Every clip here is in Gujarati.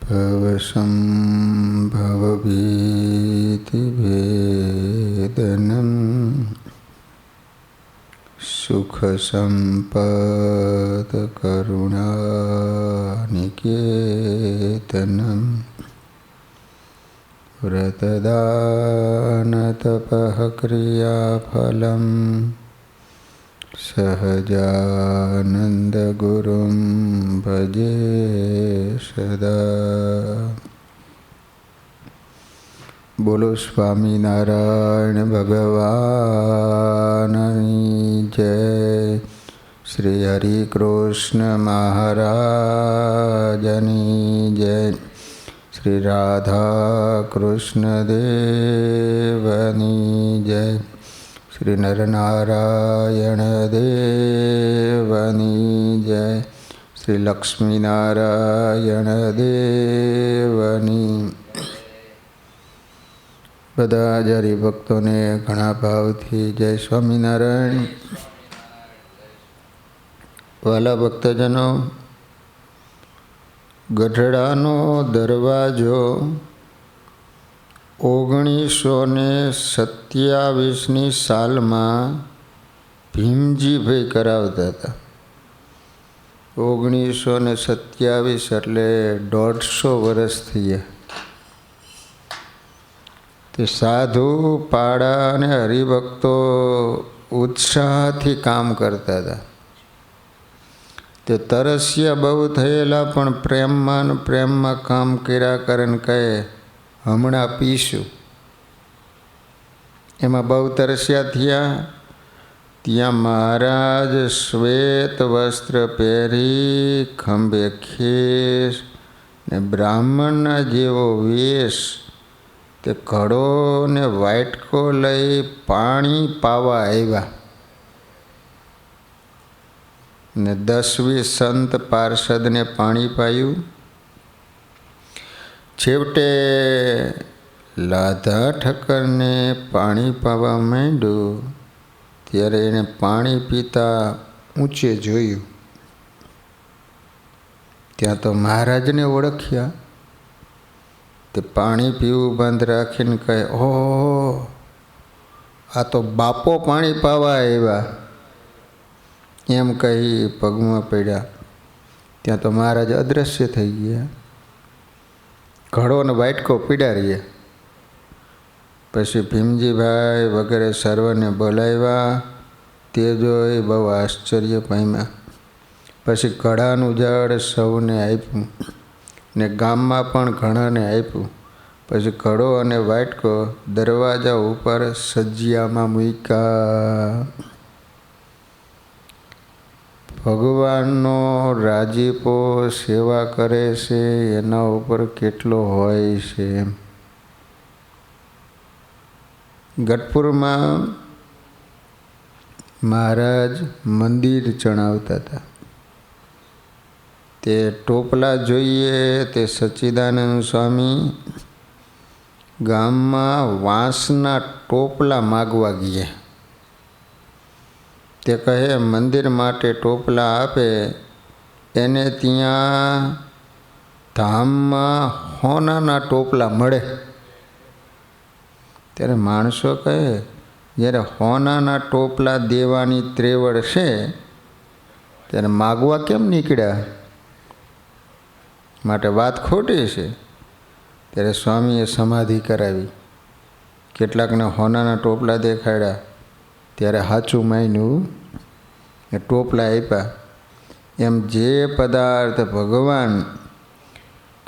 भवसंभवभीतिभेदनं सुखसम्पत्करुणानिकेतनं व्रतदानतपः क्रियाफलं सहजानन्दगुरुं भजे सदा। बोलो स्वामीनारायण भगवाननी जय। श्री हरि कृष्ण महाराजनी जय। श्री राधा कृष्ण देवनी जय। श्री नरनारायण देवनी जय। श्री लक्ष्मीनारायण देवनी। બધા જ હરિભક્તોને ઘણા ભાવથી જય સ્વામિનારાયણ। વાલા ભક્તજનો, ગઢડાનો દરવાજો 1927ની સાલમાં ભીમજીભાઈ કરાવતા હતા। 1927 એટલે 150 વર્ષ થયા। તે સાધુ પાડા અને હરિભક્તો ઉત્સાહથી કામ કરતા હતા। તે તરસ્યા બહુ થયેલા, પણ પ્રેમમાં કામ કર્યા કરે કહે હમણાં પીશું। એમાં બહુ તરસ્યા થયા। ત્યાં મહારાજ શ્વેત વસ્ત્ર પહેરી, ખંભે ખેસ ને બ્રાહ્મણના જેવો વેશ, તે ઘડો ને વાટકો લઈ પાણી પાવા આવ્યા ને 10-20 સંત પાર્ષદને પાણી પાયું। છેવટે લાધા ઠક્કરને પાણી પાવા માંડ્યું ત્યારે એને પાણી પીતા ઊંચે જોયું। ત્યાં તો મહારાજને ઓળખ્યા। તે પાણી પીવું બંધ રાખીને કહે, ઓહ, આ તો બાપો પાણી પાવા આવ્યા, એમ કહી પગમાં પડ્યા। ત્યાં તો મહારાજ અદૃશ્ય થઈ ગયા। ઘડો ને વાટકો પીડા રહ્યા। પછી ભીમજીભાઈ વગેરે સર્વને બોલાવ્યા। તે જોઈ બહુ આશ્ચર્ય પામ્યા। પછી ઘડાનું જળ સૌને આપ્યું ને ગામમાં પણ ઘણાને આપ્યું। પછી ઘડો અને વાટકો દરવાજા ઉપર સજ્જામાં મૂક્યા। ભગવાનનો રાજીપો સેવા કરે છે એના ઉપર કેટલો હોય છે। ગઢપુરમાં મહારાજ મંદિર ચણાવતા હતા। તે ટોપલા જોઈએ તે સચ્ચિદાનંદ સ્વામી ગામમાં વાંસના ટોપલા માગવા ગયા। તે કહે મંદિર માટે ટોપલા આપે એને ત્યાં ધામમાં હોનાના ટોપલા મળે। ત્યારે માણસો કહે જ્યારે હોનાના ટોપલા દેવાની ત્રેવડ છે ત્યારે માગવા કેમ નીકળ્યા? માટે વાત ખોટી છે। ત્યારે સ્વામીએ સમાધિ કરાવી। કેટલાકને હોનાના ટોપલા દેખાડ્યા ત્યારે સાચું માન્યું ને ટોપલા આપ્યા। એમ જે પદાર્થ ભગવાન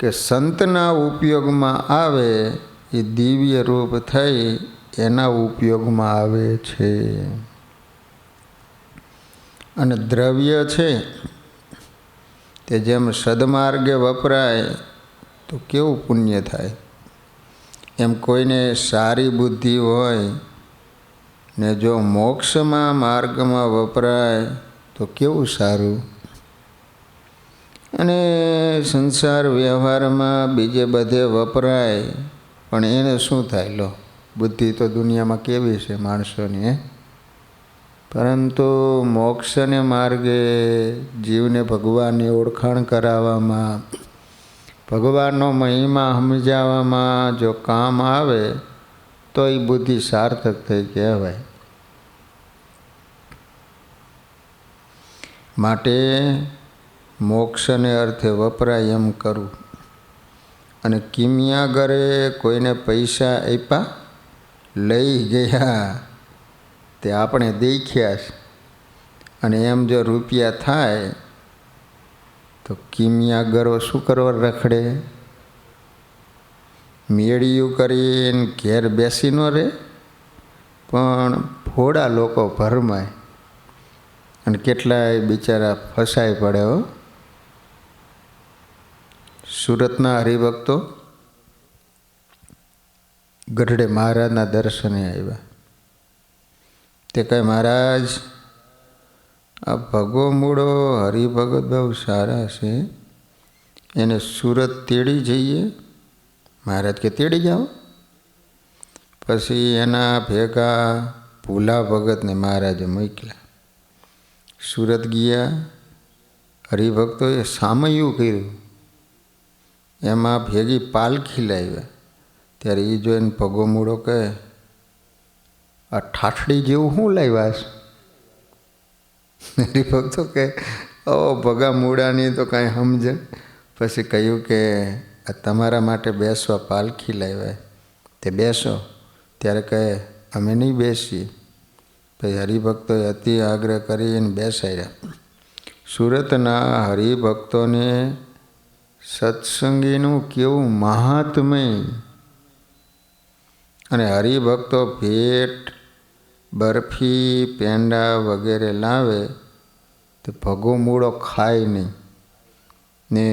કે સંતના ઉપયોગમાં આવે એ દિવ્ય રૂપ થઈ એના ઉપયોગમાં આવે છે। અને દ્રવ્ય છે તે જેમ સદમાર્ગે વપરાય તો કેવું પુણ્ય થાય। એમ કોઈને સારી બુદ્ધિ હોય ને જો મોક્ષમાં માર્ગમાં વપરાય તો કેવું સારું। અને સંસાર વ્યવહારમાં બીજે બધે વપરાય પણ એને શું થાય? લો, બુદ્ધિ તો દુનિયામાં કેવી છે માણસોની, પરંતુ મોક્ષને માર્ગે જીવને ભગવાનની ઓળખાણ કરાવવામાં, ભગવાનનો મહિમા સમજાવવામાં જો કામ આવે તો એ બુદ્ધિ સાર્થક થઈ કહેવાય. માટે મોક્ષને અર્થે વપરાય એમ કરવું. અને કિમિયાગરે કોઈને પૈસા આપ્યા, લઈ ગયા તે આપણે દેખ્યા છે. અને એમ જો રૂપિયા થાય તો કિમિયાગરો શું કરવા રખડે? મેળિયું કરીને ઘેર બેસી ન રહે, પણ ભોળા લોકો ભરમાય અને કેટલાય બિચારા ફસાઈ પડે. હો, સુરતના હરિભક્તો ગઢડે મહારાજના દર્શને આવ્યા. તે કહે, મહારાજ આ ભગો મૂળો હરિભગત બહુ સારા છે, એને સુરત તેડી જઈએ. મહારાજ કે તેડી જાઓ. પછી એના ભેગા ભૂલા ભગતને મહારાજે મોકલ્યા. સુરત ગયા. હરિભક્તોએ સામયું કર્યું. એમાં ભેગી પાલખી લાવ્યા. ત્યારે એ જોઈને ભગો મૂળો કહે, આ ઠાઠડી જેવું શું લાવ્યા છે? હરિભક્તો કે, ઓ ભગા મૂળાની તો કાંઈ સમજણ. પછી કહ્યું કે આ તમારા માટે બેસવા પાલખી લાવ્યા, તે બેસો. ત્યારે કહે, અમે નહીં બેસીએ. પછી હરિભક્તોએ અતિ આગ્રહ કરીને બેસાડ્યા. સુરતના હરિભક્તોને સત્સંગીનું કેવું મહાત્મય. અને હરિભક્તો ભેટ, બરફી, પેંડા વગેરે લાવે તો ભગો મૂળો ખાય નહીં ને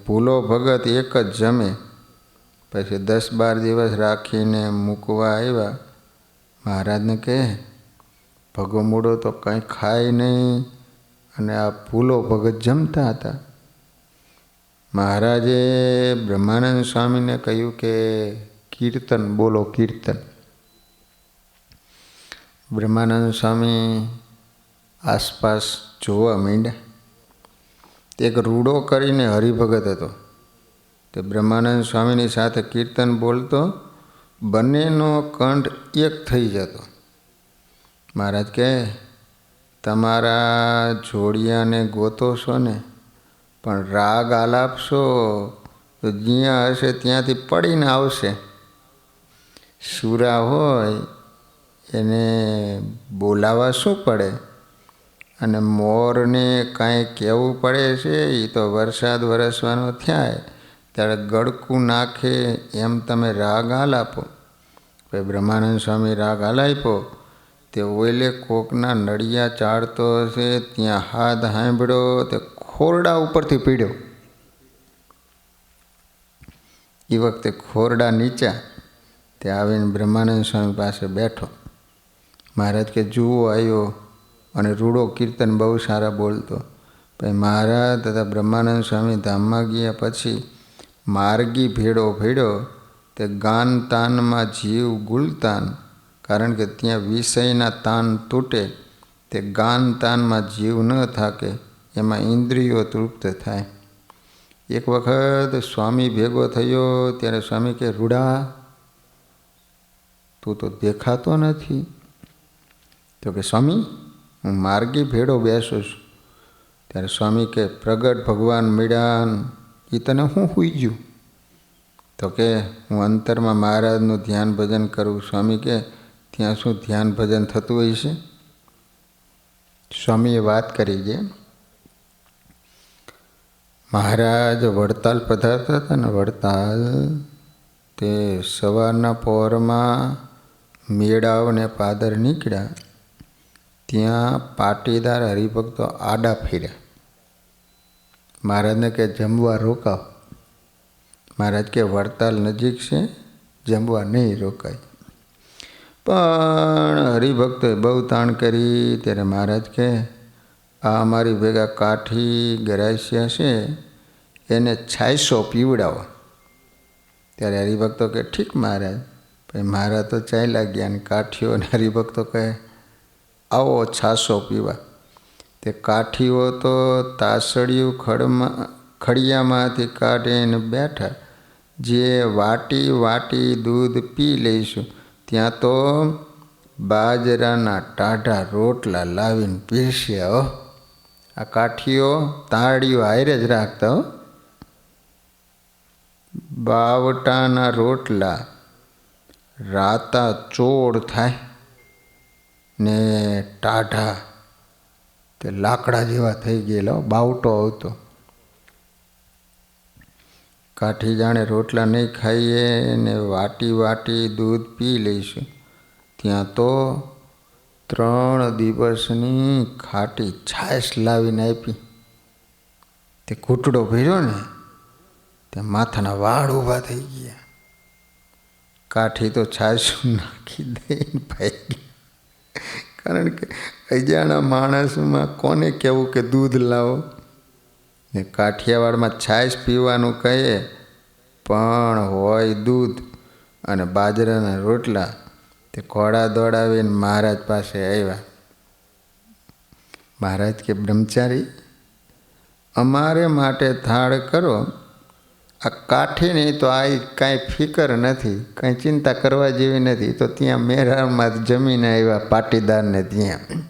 ભૂલો ભગત એક જ જમે. પછી 10-12 દિવસ રાખીને મૂકવા આવ્યા. મહારાજને કહે, ભગો મૂળો તો કંઈ ખાય નહીં અને આ ભૂલો ભગત જમતા હતા. મહારાજે બ્રહ્માનંદ સ્વામીને કહ્યું કે કીર્તન બોલો, કીર્તન. બ્રહ્માનંદ સ્વામી આસપાસ જોવા માંડ્યા. એક રૂડો કરીને હરિભગત હતો. તે બ્રહ્માનંદ સ્વામીની સાથે કીર્તન બોલતો, બંનેનો કંઠ એક થઈ જતો. મહારાજ કહે, તમારા જોડિયાને ગોતો છો ને, પણ રાગ આલાપશો તો જ્યાં હશે ત્યાંથી પડીને આવશે. શુરા હોય એને બોલાવા શું પડે? અને મોરને કાંઈ કહેવું પડે છે? એ તો વરસાદ વરસવાનો થાય ત્યારે ગળકું નાખે એમ તમે રાગ આલાપો. ભાઈ બ્રહ્માનંદ સ્વામી રાગ આલાપ્યો. તે ઓલે કોકના નડિયા ચાળતો હશે, ત્યાં હાથ સાંભળ્યો, તે ખોરડા ઉપરથી પીડ્યો. એ વખતે ખોરડા નીચા. તે આવીને બ્રહ્માનંદ સ્વામી પાસે બેઠો. મહારાજ કે જુઓ આવ્યો અને રૂડો કીર્તન બહુ સારા બોલતો. પછી મહારાજ તથા બ્રહ્માનંદ સ્વામી ધામમાં ગયા. પછી માર્ગી ભેડો ભેડ્યો. તે ગાન તાનમાં જીવ ગુલતાન, કારણ કે ત્યાં વિષયના તાન તૂટે. તે ગાન તાનમાં જીવ ન થાકે, એમાં ઇન્દ્રિયો તૃપ્ત થાય. એક વખત સ્વામી ભેગો થયો. ત્યારે સ્વામી કે, રૂડા તું તો દેખાતો નથી. તો કે, સ્વામી હું માર્ગી ભેડો બેસું છું. ત્યારે સ્વામી કે, પ્રગટ ભગવાન મળ્યા, એ તને શું સૂઈ ગયું? તો કે, હું અંતરમાં મહારાજનું ધ્યાન ભજન કરું. સ્વામી કે, ત્યાં શું ધ્યાન ભજન થતું હોય છે? સ્વામીએ વાત કરી ગયા. મહારાજ વડતાલ પધારતા હતા ને, વડતાલ તે સવારના પહોરમાં મેળાવને પાદર નીકળ્યા. ત્યાં પાટીદાર હરિભક્તો આડા ફેર્યા. મહારાજને કે જમવા રોકાવ. મહારાજ કે વડતાલ નજીક છે, જમવા નહીં રોકાય. પણ હરિભક્તોએ બહુ તાણ કરી. ત્યારે મહારાજ કે આ અમારી ભેગા કાઠી ગરાસિયા છે, એને છાયસો પીવડાવો. ત્યારે હરિભક્તો કે ઠીક મહારાજ. પછી મહારાજ તો ચાલ્યા ગયા. અને કાઠીઓ અને હરિભક્તો કહે આવો છાસો પીવા. તે કાઠીઓ તો તાસડિયું ખડમાં ખડિયામાંથી કાઢીને બેઠા. જે વાટી વાટી દૂધ પી લઈશું ત્યાં તો બાજરાના ટાઢા રોટલા લાવીને પીરસ્યા. હો, આ કાઠીઓ તાળીઓ હારે જ રાખતા. હો, બાવટાના રોટલા રાતા ચોળ થાય ને ટાઢા તે લાકડા જેવા થઈ ગયેલા. બાવટો આવતો. કાઠી જાણે રોટલા નહીં ખાઈએ ને વાટી વાટી દૂધ પી લઈશું ત્યાં તો 3 દિવસની ખાટી છાશ લાવીને આપી. તે ઘૂંટડો ભર્યો ને ત્યાં માથાના વાળ ઊભા થઈ ગયા. કાઠી તો છાશ નાખી દઈને ભાઈ. કારણ કે અજાણા માણસમાં કોને કહેવું કે દૂધ લાવો ને કાઠિયાવાડમાં છાશ પીવાનું કહે પણ હોય દૂધ અને બાજરાના રોટલા. તે ઘોડા દોડાવીને મહારાજ પાસે આવ્યા. મહારાજ કે બ્રહ્મચારી અમારે માટે થાળ કરો. આ કાઠીની તો આ કાંઈ ફિકર નથી, કાંઈ ચિંતા કરવા જેવી નથી. તો ત્યાં મેરારમાં જમીને આવ્યા પાટીદારને ત્યાં.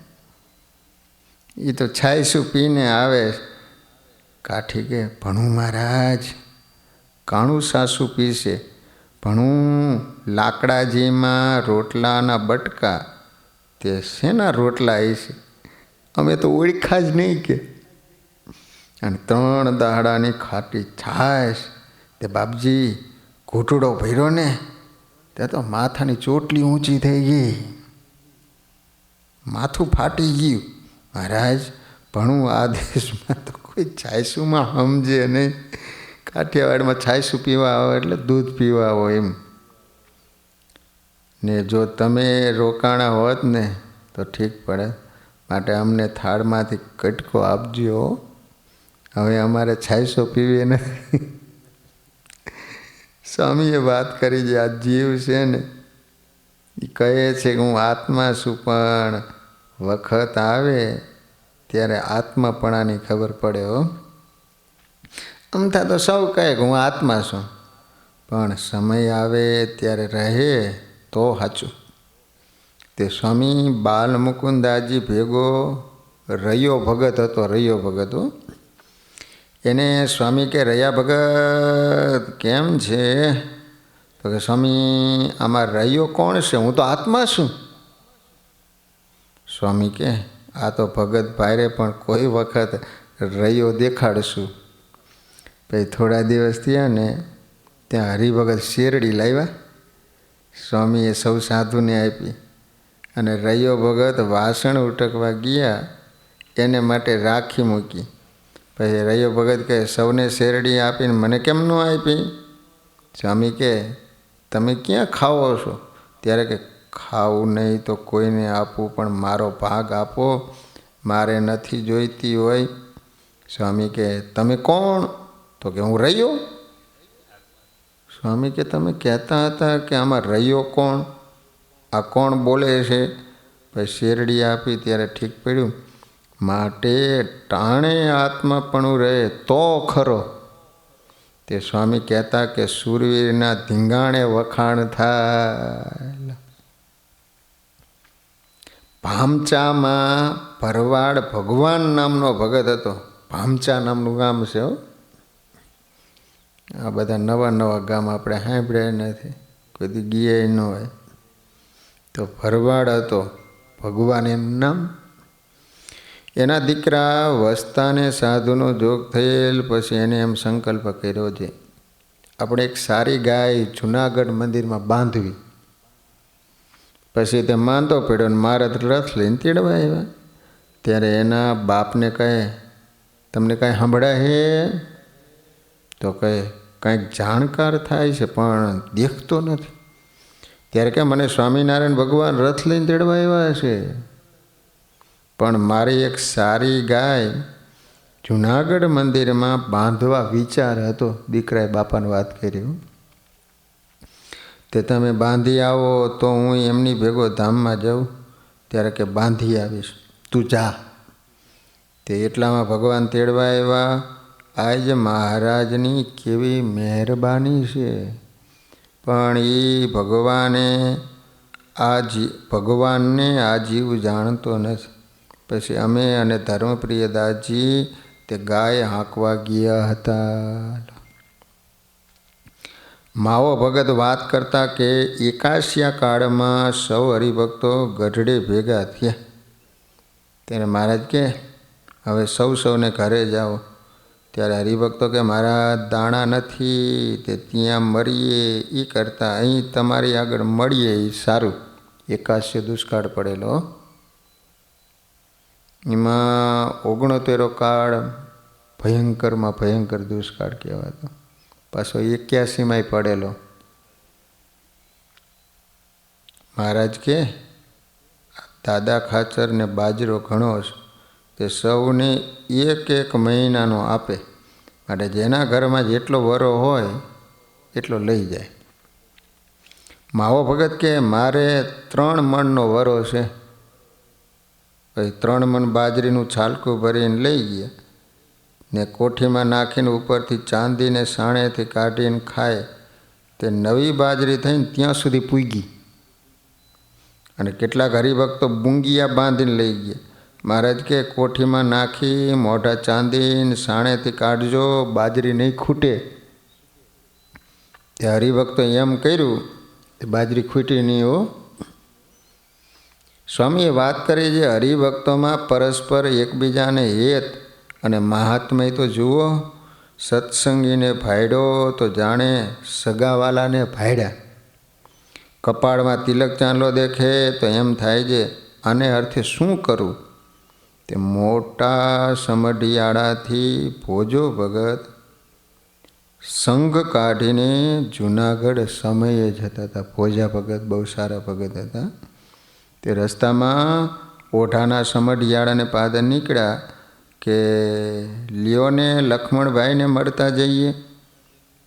એ તો છાયસું પીને આવે. કાઠી કે ભણું મહારાજ કાણું સાસુ પીશે. ભણું લાકડાજીમાં રોટલાના બટકા તે શેના રોટલા હશે? અમે તો ઓળખા જ નહીં કે. અને 3 દાડાની ખાટી છાશ. તે બાપજી ઘૂંટડો ભર્યો ને તે તો માથાની ચોટલી ઊંચી થઈ ગઈ, માથું ફાટી ગયું. મહારાજ ભણું આ દેશમાં તો કોઈ છાયસુમાં સમજે નહીં. કાઠિયાવાડમાં છાયસું પીવા આવો એટલે દૂધ પીવા આવો એમ. ને જો તમે રોકાણા હોત ને તો ઠીક પડે. માટે અમને થાળમાંથી કટકો આપજો. હવે અમારે છાયસો પીવી નથી. સ્વામીએ વાત કરી જે આ જીવ છે ને એ કહે છે કે હું આત્મા છું, પણ વખત આવે ત્યારે આત્માપણાની ખબર પડે. હો, અમથા તો સૌ કહે કે હું આત્મા છું, પણ સમય આવે ત્યારે રહે તો સાચું. તે સ્વામી બાલમુકુદાજી ભેગો રૈયો ભગત હતો. રૈયો ભગત. હો, એને સ્વામી કે રૈયા ભગત કેમ છે? તો કે સ્વામી આમાં રૈયો કોણ છે? હું તો આત્મા છું. સ્વામી કે આ તો ભગત ભાઈરે પણ કોઈ વખત રૈયો દેખાડશું. પછી થોડા દિવસ થયા ને ત્યાં હરિભગત શેરડી લાવ્યા. સ્વામીએ સૌ સાધુને આપી અને રૈયો ભગત વાસણ ઉટકવા ગયા. એને માટે રાખી મૂકી. પછી રૈયો ભગત કહે સૌને શેરડી આપીને મને કેમ ન આપી? સ્વામી કે તમે ક્યાં ખાઓ છો? ત્યારે કે ખાવું નહીં તો કોઈને આપવું, પણ મારો ભાગ આપો, મારે નથી જોઈતી હોય. સ્વામી કે તમે કોણ? તો કે હું રૈયો. સ્વામી કે તમે કહેતા હતા કે આમાં રૈયો કોણ? આ કોણ બોલે છે? પછી શેરડી આપી ત્યારે ઠીક પડ્યું. માટે ટાણે આત્માપણું રહે તો ખરો. તે સ્વામી કહેતા કે શૂરવીરના ધીંગાણે વખાણ થાય. ભામચામાં ભરવાડ ભગવાન નામનો ભગત હતો. ભામચા નામનું ગામ છે. હો, આ બધા નવા નવા ગામ આપણે સાંભળ્યા નથી, કોઈ ગયા ન હોય. તો ભરવાડ હતો ભગવાન એનું નામ. એના દીકરા વસ્તાને સાધુનો જોગ થયેલ. પછી એને એમ સંકલ્પ કર્યો છે આપણે એક સારી ગાય જૂનાગઢ મંદિરમાં બાંધવી. પછી તે માંદો પડ્યો ને મહારાજ રથ લઈને તેડવા આવ્યા. ત્યારે એના બાપને કહે તમને કાંઈ સંભળાય હે? તો કહે કાંઈક જાણકાર થાય છે પણ દેખતો નથી. ત્યારે કે મને સ્વામિનારાયણ ભગવાન રથ લઈને તેડવા આવ્યા છે, પણ મારી એક સારી ગાય જૂનાગઢ મંદિરમાં બાંધવા વિચાર હતો. દીકરાએ બાપાને વાત કરી. તે તમે બાંધી આવો તો હું એમની ભેગો ધામમાં જાઉં. ત્યારે કે બાંધી આવીશ, તું જા. તે એટલામાં ભગવાન તેડવા આવ્યા આજ મહારાજની કેવી મહેરબાની છે, પણ એ ભગવાનને આ જીવ જાણતો નથી. પછી અમે અને ધર્મપ્રિય દાસજી તે ગાય હાંકવા ગયા હતા. માવો ભગત વાત કરતા કે એકાશિયા કાળમાં સૌ હરિભક્તો ગઢડે ભેગા થયા. ત્યારે મહારાજ કે હવે સૌને ઘરે જાઓ. ત્યારે હરિભક્તો કે મારા દાણા નથી, તે ત્યાં મરીએ એ કરતાં અહીં તમારી આગળ મળીએ એ સારું. એકાશી દુષ્કાળ પડેલો, એમાં 69 કાળ ભયંકરમાં ભયંકર દુષ્કાળ કહેવાતો, પાછો 81માં પડેલો. મહારાજ કે દાદા ખાચર ને બાજરો ઘણો છે, તે સૌને 1 મહિનાનો આપે, માટે જેના ઘરમાં જેટલો વરો હોય એટલો લઈ જાય. માવો ભગત કે મારે 3 મણનો વરો છે. પછી 3 મણ બાજરીનું છાલકું ભરીને લઈ ગયા ને કોઠીમાં નાખીને ઉપરથી ચાંદીને સાણેથી કાઢીને ખાય. તે નવી બાજરી થઈને ત્યાં સુધી પૂગી. અને કેટલાક હરિભક્તો બુંગિયા બાંધીને લઈ ગયા. મહારાજ કે કોઠીમાં નાખી મોઢા ચાંદીને સાણેથી કાઢજો, બાજરી નહીં ખૂટે. તે હરિભક્તો એમ કર્યું, તે બાજરી ખૂટી નહીં હો. સ્વામીએ વાત કરી છે હરિભક્તોમાં પરસ્પર એકબીજાને હેત અને મહાત્મય તો જુઓ. સત્સંગીને ભાડ્યો તો જાણે સગાવાલાને ભાડ્યા. કપાળમાં તિલક ચાંદલો દેખે તો એમ થાય છે આને અર્થે શું કરું. તે મોટા સમઢિયાળાથી ભોજો ભગત સંઘ કાઢીને જૂનાગઢ સમયે જતા હતા. ભોજા ભગત બહુ સારા ભગત હતા. તે રસ્તામાં ઓઢાના સમઢિયાળાને પાદર નીકળ્યા કે લ્યોને લક્ષ્મણભાઈને મળતા જઈએ.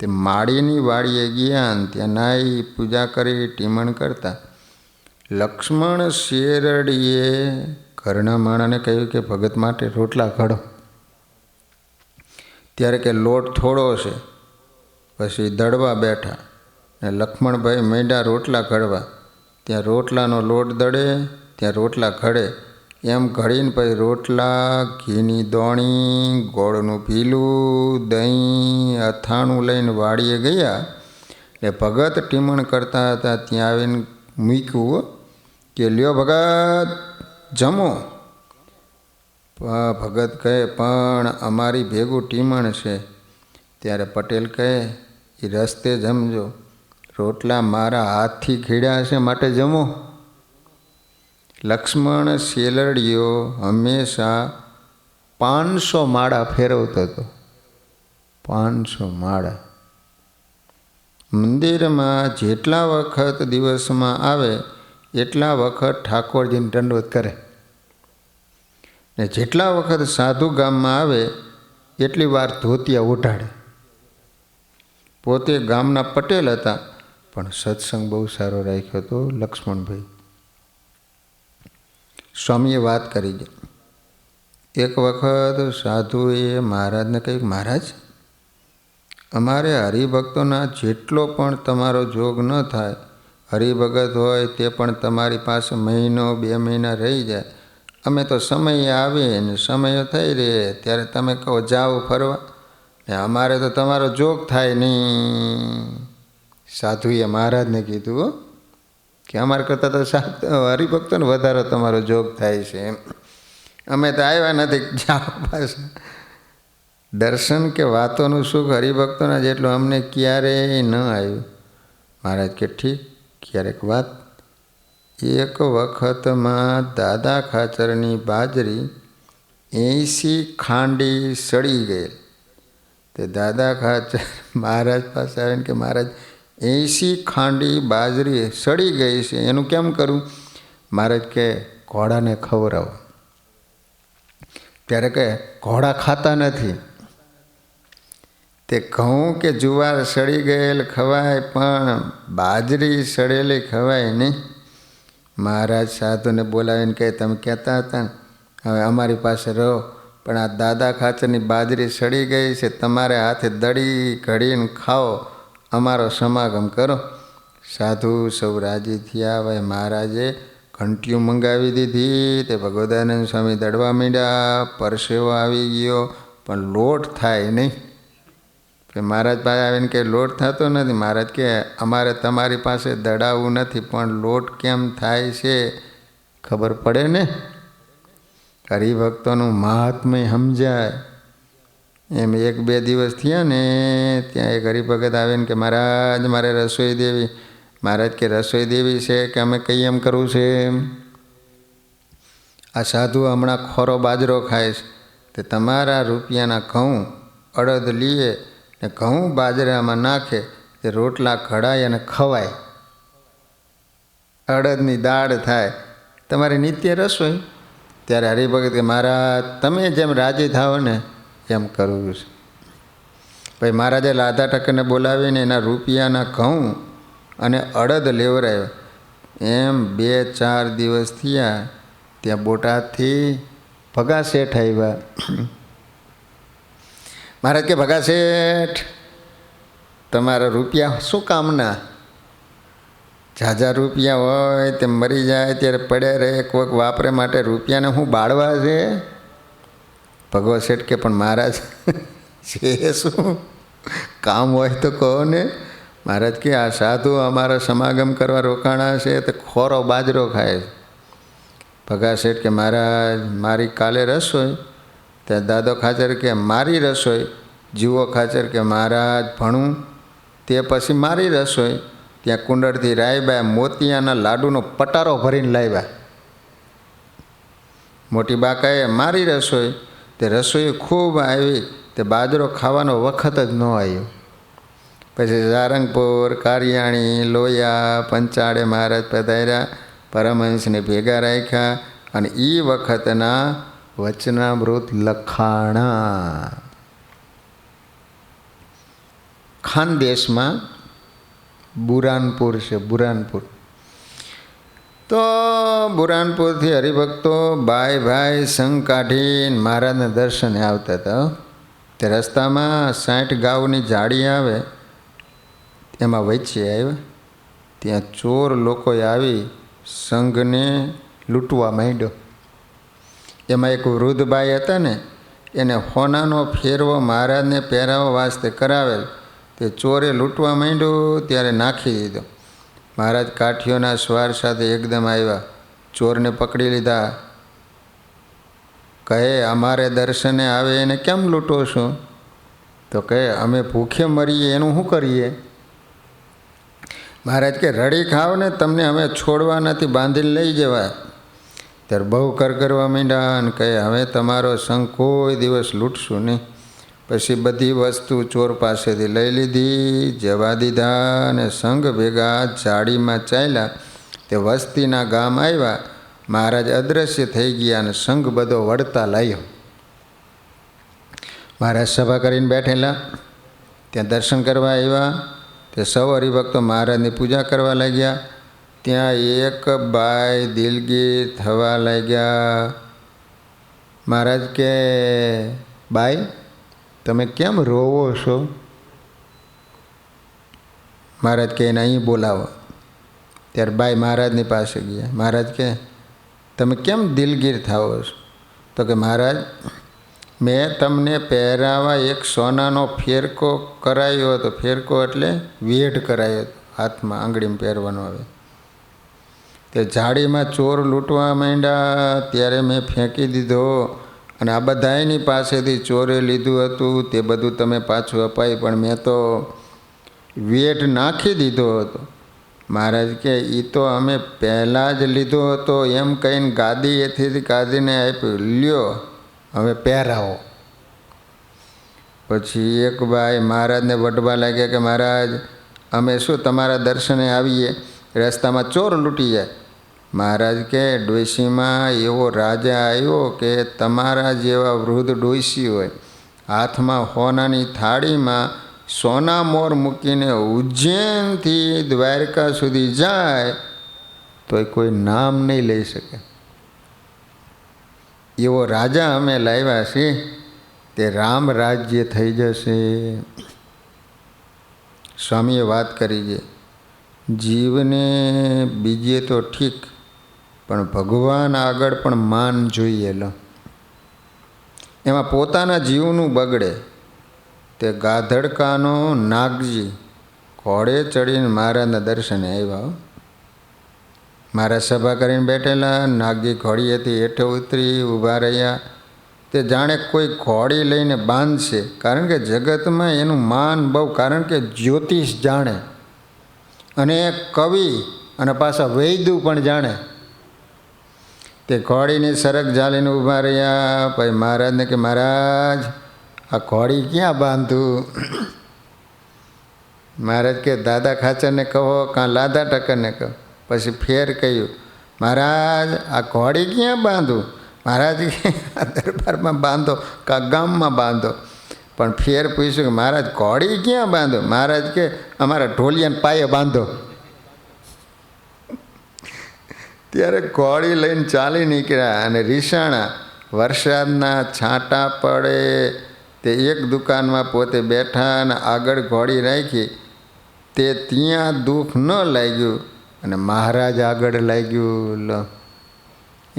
તે માળીની વાડીએ ગયા અને ત્યાં નાઈ પૂજા કરી ટીમણ કરતા. લક્ષ્મણ શેરડીએ ઘરના માણાને કહ્યું કે ભગત માટે રોટલા ઘડો. ત્યારે કે લોટ થોડો છે. પછી દળવા બેઠા ને લક્ષ્મણભાઈ માંડ્યા રોટલા ઘડવા. ત્યાં રોટલાનો લોટ દળે, ત્યાં રોટલા ઘડે. એમ ઘડીને પછી રોટલા, ઘીની દોણી, ગોળનું પીલું, દહીં, અથાણું લઈને વાડીએ ગયા. એટલે ભગત ટીમણ કરતા હતા. ત્યાં આવીને મૂક્યું કે લ્યો ભગત જમો. ભગત કહે પણ અમારી ભેગું ટીમણ છે. ત્યારે પટેલ કહે એ રસ્તે જમજો, રોટલા મારા હાથથી ખીડ્યા છે માટે જમો. લક્ષ્મણ શેલડીઓ હંમેશા 500 માળા ફેરવતો હતો. 500 માળા. મંદિરમાં જેટલા વખત દિવસમાં આવે એટલા વખત ઠાકોરજીને દંડવત કરે, ને જેટલા વખત સાધુ ગામમાં આવે એટલી વાર ધોતિયા ઉઢાડે. પોતે ગામના પટેલ હતા, પણ સત્સંગ બહુ સારો રાખ્યો હતો લક્ષ્મણભાઈ. સ્વામીએ વાત કરી છે. એક વખત સાધુએ મહારાજને કહ્યું, મહારાજ અમારે હરિભક્તોના જેટલો પણ તમારો જોગ ન થાય, હરિભગત હોય તે પણ તમારી પાસે 1 મહિનો 2 મહિના રહી જાય. અમે તો સમય આવે ને સમય થઈ રહે ત્યારે તમે કહો જાઓ ફરવા, ને અમારે તો તમારો જોગ થાય નહીં. સાધુએ મહારાજને કીધું કે અમારે કરતાં તો હરિભક્તોને વધારે તમારો જોગ થાય છે એમ. અમે તો આવ્યા નથી, જાઓ પાછા. દર્શન કે વાતોનું સુખ હરિભક્તોના જેટલું અમને ક્યારેય ન આવ્યું. મહારાજ કે ઠીક, ક્યારેક વાત. એક વખતમાં દાદા ખાચરની બાજરી 80 ખાંડી સડી ગઈ. તે દાદા ખાચર મહારાજ પાસે આવીને કે મહારાજ 80 ખાંડી બાજરી સડી ગઈ છે, એનું કેમ કરું? મહારાજ કે ઘોડાને ખવડાવો. ત્યારે કે ઘોડા ખાતા નથી. તે ઘઉં કે જુવાર સડી ગયેલ ખવાય, પણ બાજરી સડેલી ખવાય નહીં. મહારાજ સાધુને બોલાવીને કહે તમે કહેતા હતા ને હવે અમારી પાસે રહો, પણ આ દાદા ખાચરની બાજરી સડી ગઈ છે, તમારે હાથે દળી ઘડીને ખાઓ, અમારો સમાગમ કરો. સાધુ સૌ રાજી થયા. હવે મહારાજે ઘંટીઓ મંગાવી દીધી. તે ભગવદાનંદ સ્વામી દડવા માંડ્યા. પરસેવો આવી ગયો, પણ લોટ થાય નહીં. મહારાજ પાસે આવીને કે લોટ થતો નથી. મહારાજ કે અમારે તમારી પાસે દડાવવું નથી, પણ લોટ કેમ થાય છે ખબર પડે ને. હરિભક્તોનું મહાત્મ્ય સમજાય. એમ 1-2 દિવસ થયા ને ત્યાં એક હરિભગત આવીને કે મહારાજ મારે રસોઈ દેવી. મહારાજ કે રસોઈ દેવી છે કે અમે કઈ એમ કરવું છે? આ સાધુ હમણાં ખોરો બાજરો ખાય છે, તે તમારા રૂપિયાના ઘઉં અડદ લીએ ને ઘઉં બાજરામાં નાખે, તે રોટલા ઘડાય અને ખવાય, અડદની દાળ થાય, તમારી નિત્ય રસોઈ. ત્યારે હરિભગત કે મહારાજ તમે જેમ રાજી થાઓ ને એમ કરવું છે. ભાઈ મહારાજે લાધા ઠક્કરને બોલાવીને એના રૂપિયાના ઘઉં અને અડદ લેવરાયો. એમ 2-4 દિવસ થયા. ત્યાં બોટાદથી ભગા શેઠ આવ્યા. મહારાજ કે ભગા શેઠ તમારા રૂપિયા શું કામના? ઝાઝા રૂપિયા હોય તે મરી જાય ત્યારે પડ્યા રહે, કોઈક વાપરે માટે રૂપિયાને હું બાળવા છે? ભગવા શેઠ કે પણ મહારાજ છે શું કામ હોય તો કહો ને. મહારાજ કે આ સાધુ અમારા સમાગમ કરવા રોકાણા છે, તે ખોરો બાજરો ખાય છે. ભગા શેઠ કે મહારાજ મારી કાલે રસોઈ. ત્યાં દાદો ખાચર કે મારી રસોઈ. જીવો ખાચર કે મહારાજ ભણું તે પછી મારી રસોઈ. ત્યાં કુંડળથી રાયબા મોતિયાના લાડુનો પટારો ભરીને લાવ્યા. મોટી બાકાએ મારી રસોઈ. તે રસોઈ ખૂબ આવી, તે બાજરો ખાવાનો વખત જ ન આવ્યો. પછી સારંગપુર, કારિયાણી, લોયા, પંચાળે મહારાજ પધાર્યા. પરમહંસને ભેગા રાખ્યા અને એ વખતના વચનામૃત લખાણા. ખાનદેશમાં બુરાનપુર છે, બુરાનપુર. તો બુરાનપુરથી હરિભક્તો ભાઈ સંઘ કાઢીને મહારાજના દર્શને આવતા હતા. તે રસ્તામાં 60 ગાઉની જાળી આવે, એમાં વચ્ચે આવ્યા. ત્યાં ચોર લોકોએ આવી સંઘને લૂંટવા માંડ્યો. એમાં એક વૃદ્ધભાઈ હતા ને, એને હોનાનો ફેરવો મહારાજને પહેરાવવા વાસ્તે કરાવેલ. તે ચોરે લૂંટવા માંડ્યો ત્યારે નાખી દીધો. મહારાજ કાઠીઓના સ્વાર સાથે એકદમ આવ્યા, ચોરને પકડી લીધા. કહે અમારે દર્શને આવે એને કેમ લૂંટો છો? તો કહે અમે ભૂખે મરીએ એનું શું કરીએ? મહારાજ કે રડી ખાવ ને તમને અમે છોડવા નથી, બાંધીને લઈ જવાય. ત્યારે બહુ કરવા માંડ્યા અને કહે હવે તમારો સંઘ કોઈ દિવસ લૂંટશું નહીં. પછી બધી વસ્તુ ચોર પાસેથી લઈ લીધી, જવા દીધા અને સંઘ ભેગા જાડીમાં ચાલ્યા. તે વસ્તીના ગામ આવ્યા. મહારાજ અદૃશ્ય થઈ ગયા અને સંઘ બધો વળતા લાવ્યો. મહારાજ સભા કરીને બેઠેલા. ત્યાં દર્શન કરવા આવ્યા. તે સૌ હરિભક્તો મહારાજની પૂજા કરવા લાગ્યા. ત્યાં એક બાઈ દિલગીર થવા લાગ્યા. મહારાજ કે બાઈ તમે કેમ રોવો છો? મહારાજ કે એને અહીં બોલાવો. ત્યારે બાઈ મહારાજની પાસે ગયા. મહારાજ કે તમે કેમ દિલગીર થાવો છો? તો કે મહારાજ મેં તમને પહેરાવા એક સોનાનો ફેરકો કરાયો હતો. ફેરકો એટલે વેઢ કરાયો હતો, હાથમાં આંગળીમાં પહેરવાનો આવે. તે જાળીમાં ચોર લૂંટવા માંડ્યા ત્યારે મેં ફેંકી દીધો અને આ બધાની પાસેથી ચોરે લીધું હતું તે બધું તમે પાછું અપાય, પણ મેં તો વેઢ નાખી દીધો હતો. મહારાજ કે એ તો અમે પહેલાં જ લીધો હતો એમ કહીને ગાદી એથી કાઢીને આપ્યું, લ્યો હવે પહેરાવો. પછી એક ભાઈ મહારાજને વઢવા લાગ્યા કે મહારાજ અમે શું તમારા દર્શને આવીએ, રસ્તામાં ચોર લૂંટી જાય. મહારાજ કે ડોશીમાં એવો રાજા આવ્યો કે તમારા જેવા વૃદ્ધ ડોશી હોય, હાથમાં હોનાની થાળીમાં સોના મોર મૂકીને ઉજ્જૈનથી દ્વારકા સુધી જાય તો કોઈ નામ નહીં લઈ શકે. એવો રાજા અમે લાવ્યા છીએ, તે રામ રાજ્ય થઈ જશે. સ્વામીએ વાત કરી છે, જીવને બીજે તો ઠીક, પણ ભગવાન આગળ પણ માન જોઈએ. લો એમાં પોતાના જીવનું બગડે. તે ગાધડકાનો નાગજી ઘોડે ચડીને મહારાજના દર્શને આવ્યા. મહારાજ સભા કરીને બેઠેલા, નાગજી ઘોડીએથી હેઠે ઉતરી ઊભા રહ્યા. તે જાણે કોઈ ઘોડી લઈને બાંધશે, કારણ કે જગતમાં એનું માન બહુ, કારણ કે જ્યોતિષ જાણે અને કવિ અને પાછા વૈદ્ય પણ જાણે. તે ઘોડીની સરક ઝાલીને ઊભા રહ્યા. પછી મહારાજને કે મહારાજ આ ઘોડી ક્યાં બાંધું? મહારાજ કે દાદા ખાચરને કહો કાં લાદા ટકરને કહો. પછી ફેર કહ્યું, મહારાજ આ ઘોડી ક્યાં બાંધું? મહારાજ કે આ દરબારમાં બાંધો કાં ગામમાં બાંધો. પણ ફેર પૂછ્યું કે મહારાજ ઘોડી ક્યાં બાંધો? મહારાજ કે અમારા ઢોલિયાને પાયે બાંધો. ત્યારે ઘોડી લઈને ચાલી નીકળ્યા અને રીસાણા. વરસાદના છાંટા પડે. તે એક દુકાનમાં પોતે બેઠા અને આગળ ઘોડી રાખી. તે ત્યાં દુઃખ ન લાગ્યું અને મહારાજ આગળ લાગ્યું. લો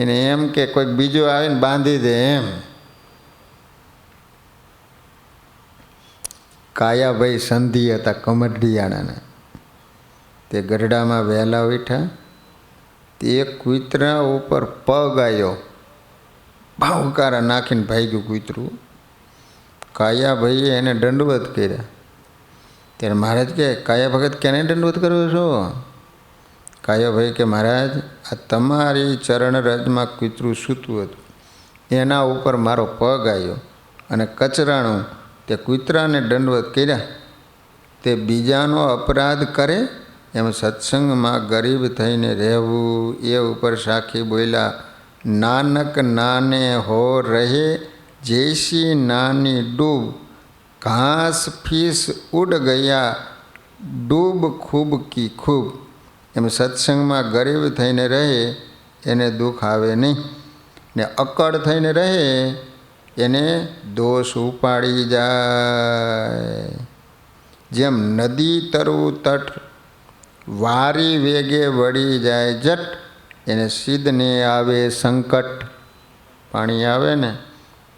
એને એમ કે કોઈક બીજું આવીને બાંધી દે એમ. કાયાભાઈ સંધિ હતા કમરડિયાણાના. તે ગરડામાં વહેલા ઉઠ્યા. તે એક કૂતરા ઉપર પગ આવ્યો, ભાવકારા નાખીને ભાગ્યું કૂતરું. કાયાભાઈએ એને દંડવત કર્યા. ત્યારે મહારાજ કે કાયા ભગત કેને દંડવત કર્યો છો? કાયાભાઈ કે મહારાજ આ તમારી ચરણ રજમાં કૂતરું સૂતું હતું, એના ઉપર મારો પગ આવ્યો અને કચરાણું. તે કૂતરાને દંડવત કર્યા. તે બીજાનો અપરાધ કરે એમ સત્સંગમાં ગરીબ થઈને રહેવું. એ ઉપર સાખી બોલ્યા, નાનક નાને હો રહે જૈસી નાની ડૂબ, ઘાસ ફીસ ઉડ ગયા ડૂબ ખૂબ કી ખૂબ. એમ સત્સંગમાં ગરીબ થઈને રહે એને દુઃખ આવે નહીં, ને અકળ થઈને રહે એને દોષ ઉપાડી જાય. જેમ નદી તરવું તટ વારી વેગે વળી જાય જટ, એને સિદ્ધને આવે સંકટ. પાણી આવે ને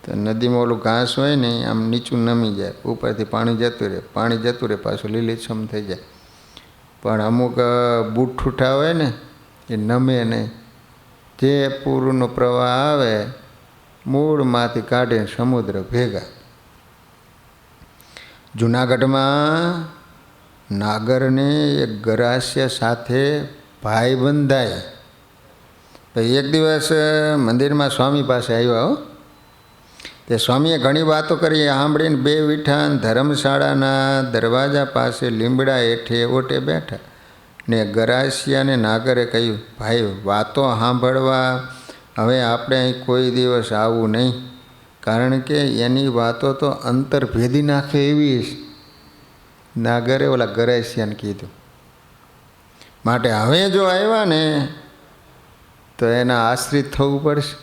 તો નદીમાં ઓલું ઘાસ હોય ને આમ નીચું નમી જાય, ઉપરથી પાણી જતું રહે, પાણી જતું રહે પાછું લીલીછમ થઈ જાય. પણ અમુક બૂઠૂઠા હોય ને એ નમે નહીં. જે પૂરનો પ્રવાહ આવે મૂળમાંથી કાઢીને સમુદ્ર ભેગા. જૂનાગઢમાં નાગરને એક ગરાસ્ય સાથે ભાઈ બંધાય. પછી એક દિવસ મંદિરમાં સ્વામી પાસે આવ્યા. તે સ્વામીએ ઘણી વાતો કરી સાંભળીને બે વીઠાન ધર્મશાળાના દરવાજા પાસે લીમડા હેઠે ઓટે બેઠા. ને ગરાસિયાને નાગરે કહ્યું, ભાઈ વાતો સાંભળવા હવે આપણે અહીં કોઈ દિવસ આવવું નહીં, કારણ કે એની વાતો તો અંતર ભેદી નાખે એવી. નાગરે ઓલા ગરાસિયાને કીધું. માટે હવે જો આવ્યા ને તો એના આશ્રિત થવું પડશે,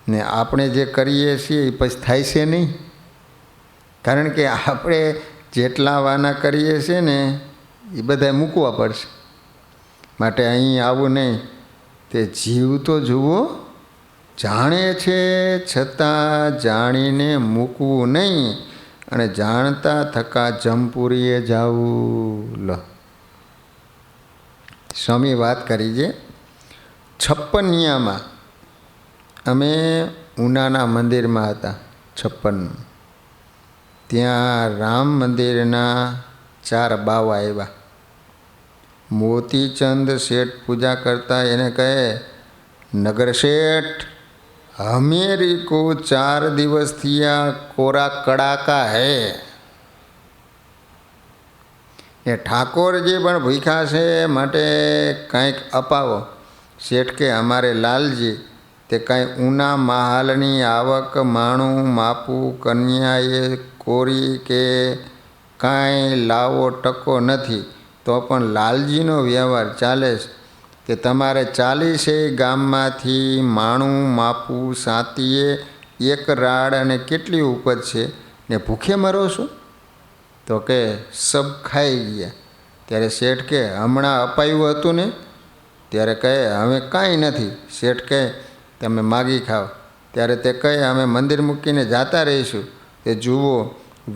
ને આપણે જે કરીએ છીએ એ પછી થાય છે નહીં. કારણ કે આપણે જેટલા વાના કરીએ છીએ ને એ બધા મૂકવા પડશે. માટે અહીં આવું નહીં. તે જીવ તો જુઓ, જાણે છે છતાં જાણીને મૂકવું નહીં, અને જાણતા થકા જમપુરીએ જાવું. લો સ્વામી વાત કરી છે. 56નિયામાં અમે ઉનાના મંદિરમાં હતા. 56 ત્યાં રામ મંદિરના 4 બાવા આવ્યા. મોતીચંદ શેઠ પૂજા કરતા. એને કહે, નગર શેઠ હમેરી કો 4 દિવસથી આ કોરા કડાકા હે. એ ઠાકોરજી પણ ભૂખ્યા છે, માટે કંઈક અપાવો. શેઠ કે અમારે લાલજી તે કાંઈ ઊના મહાલની આવક માણું માપું કન્યાએ કોરી કે કાંઈ લાવો ટકો નથી, તો પણ લાલજીનો વ્યવહાર ચાલે છે. કે તમારે 40 ગામમાંથી માણું માપું સાતીએ એક રાડ અને કેટલી ઉપજ છે ને ભૂખે મરો છો? તો કે સબ ખાઈ ગયા. ત્યારે શેઠ કહે હમણાં અપાયું હતું ને? ત્યારે કહે હવે કાંઈ નથી. શેઠ કહે તમે માગી ખાઓ. ત્યારે તે કહે અમે મંદિર મૂકીને જાતા રહીશું. તે જુઓ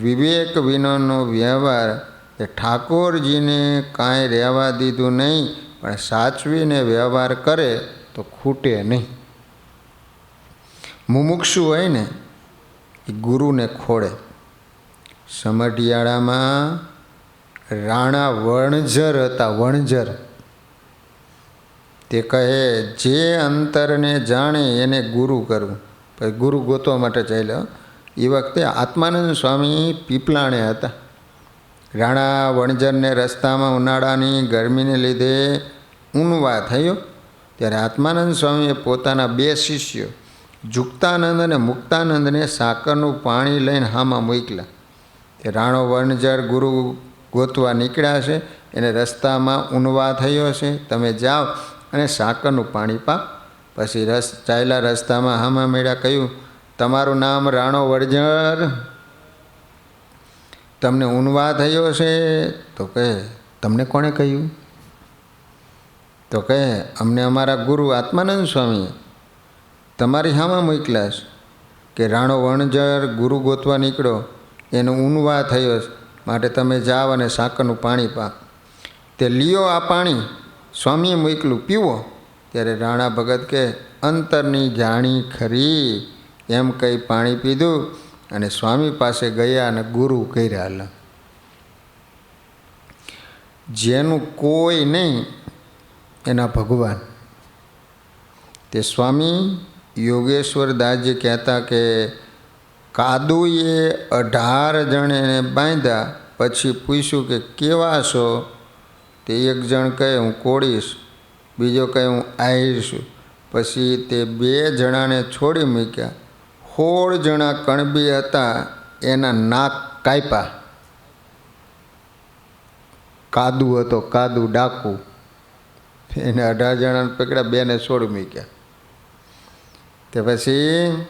વિવેક વિનોનો વ્યવહાર એ ઠાકોરજીને કાંઈ રહેવા દીધું નહીં, પણ સાચવીને વ્યવહાર કરે તો ખૂટે નહીં. મુમુક્ષુ હોય ને એ ગુરુને ખોળે. સમઢિયાળામાં રાણા વણઝર હતા. વણઝર તે કહે જે અંતરને જાણે એને ગુરુ કરવું. પછી ગુરુ ગોતવા માટે ચાલ્યો. એ વખતે આત્માનંદ સ્વામી પીપલાણે હતા. રાણા વણઝરને રસ્તામાં ઉનાળાની ગરમીને લીધે ઊનવા થયો. ત્યારે આત્માનંદ સ્વામીએ પોતાના 2 શિષ્યો જુક્તાનંદ અને મુક્તાનંદને સાકરનું પાણી લઈને હામાં મોકલ્યા. તે રાણો વણઝર ગુરુ ગોતવા નીકળ્યા છે, એને રસ્તામાં ઊનવા થયો છે, તમે જાઓ અને સાકરનું પાણી પાપ. પછી ચાલ્યા રસ્તામાં હામાં મળ્યા. કહ્યું તમારું નામ રાણો વણઝર, તમને ઊનવા થયો છે? તો કહે તમને કોણે કહ્યું? તો કહે અમને અમારા ગુરુ આત્માનંદ સ્વામીએ તમારી હામાં મોકલ્યા છે કે રાણો વણઝર ગુરુ ગોતવા નીકળો, એનો ઊનવા થયો છે, માટે તમે જાઓ અને સાકરનું પાણી પા. તે લિયો આ પાણી સ્વામીએ મોકલું, પીવો. ત્યારે રાણા ભગત કે અંતરની જાણી ખરી એમ કહી પાણી પીધું અને સ્વામી પાસે ગયા અને ગુરુ કર્યા. જેનું કોઈ નહીં એના ભગવાન. તે સ્વામી યોગેશ્વર દાસજી કહેતા કે કાદુએ 18 જણને બાંધ્યા. પછી પૂછ્યું કે કેવા છો? તે એક જણ કહે હું કોળીશ, બીજો કહે હું આહિર છું. પછી તે 2 જણાને છોડી મૂક્યા. 16 જણા કણબી હતા, એના નાક કાપ્યા. કાદુ હતો, કાદુ ડાકુ, એને 18 જણાને પકડ્યા, 2 ને છોડી મૂક્યા. તે પછી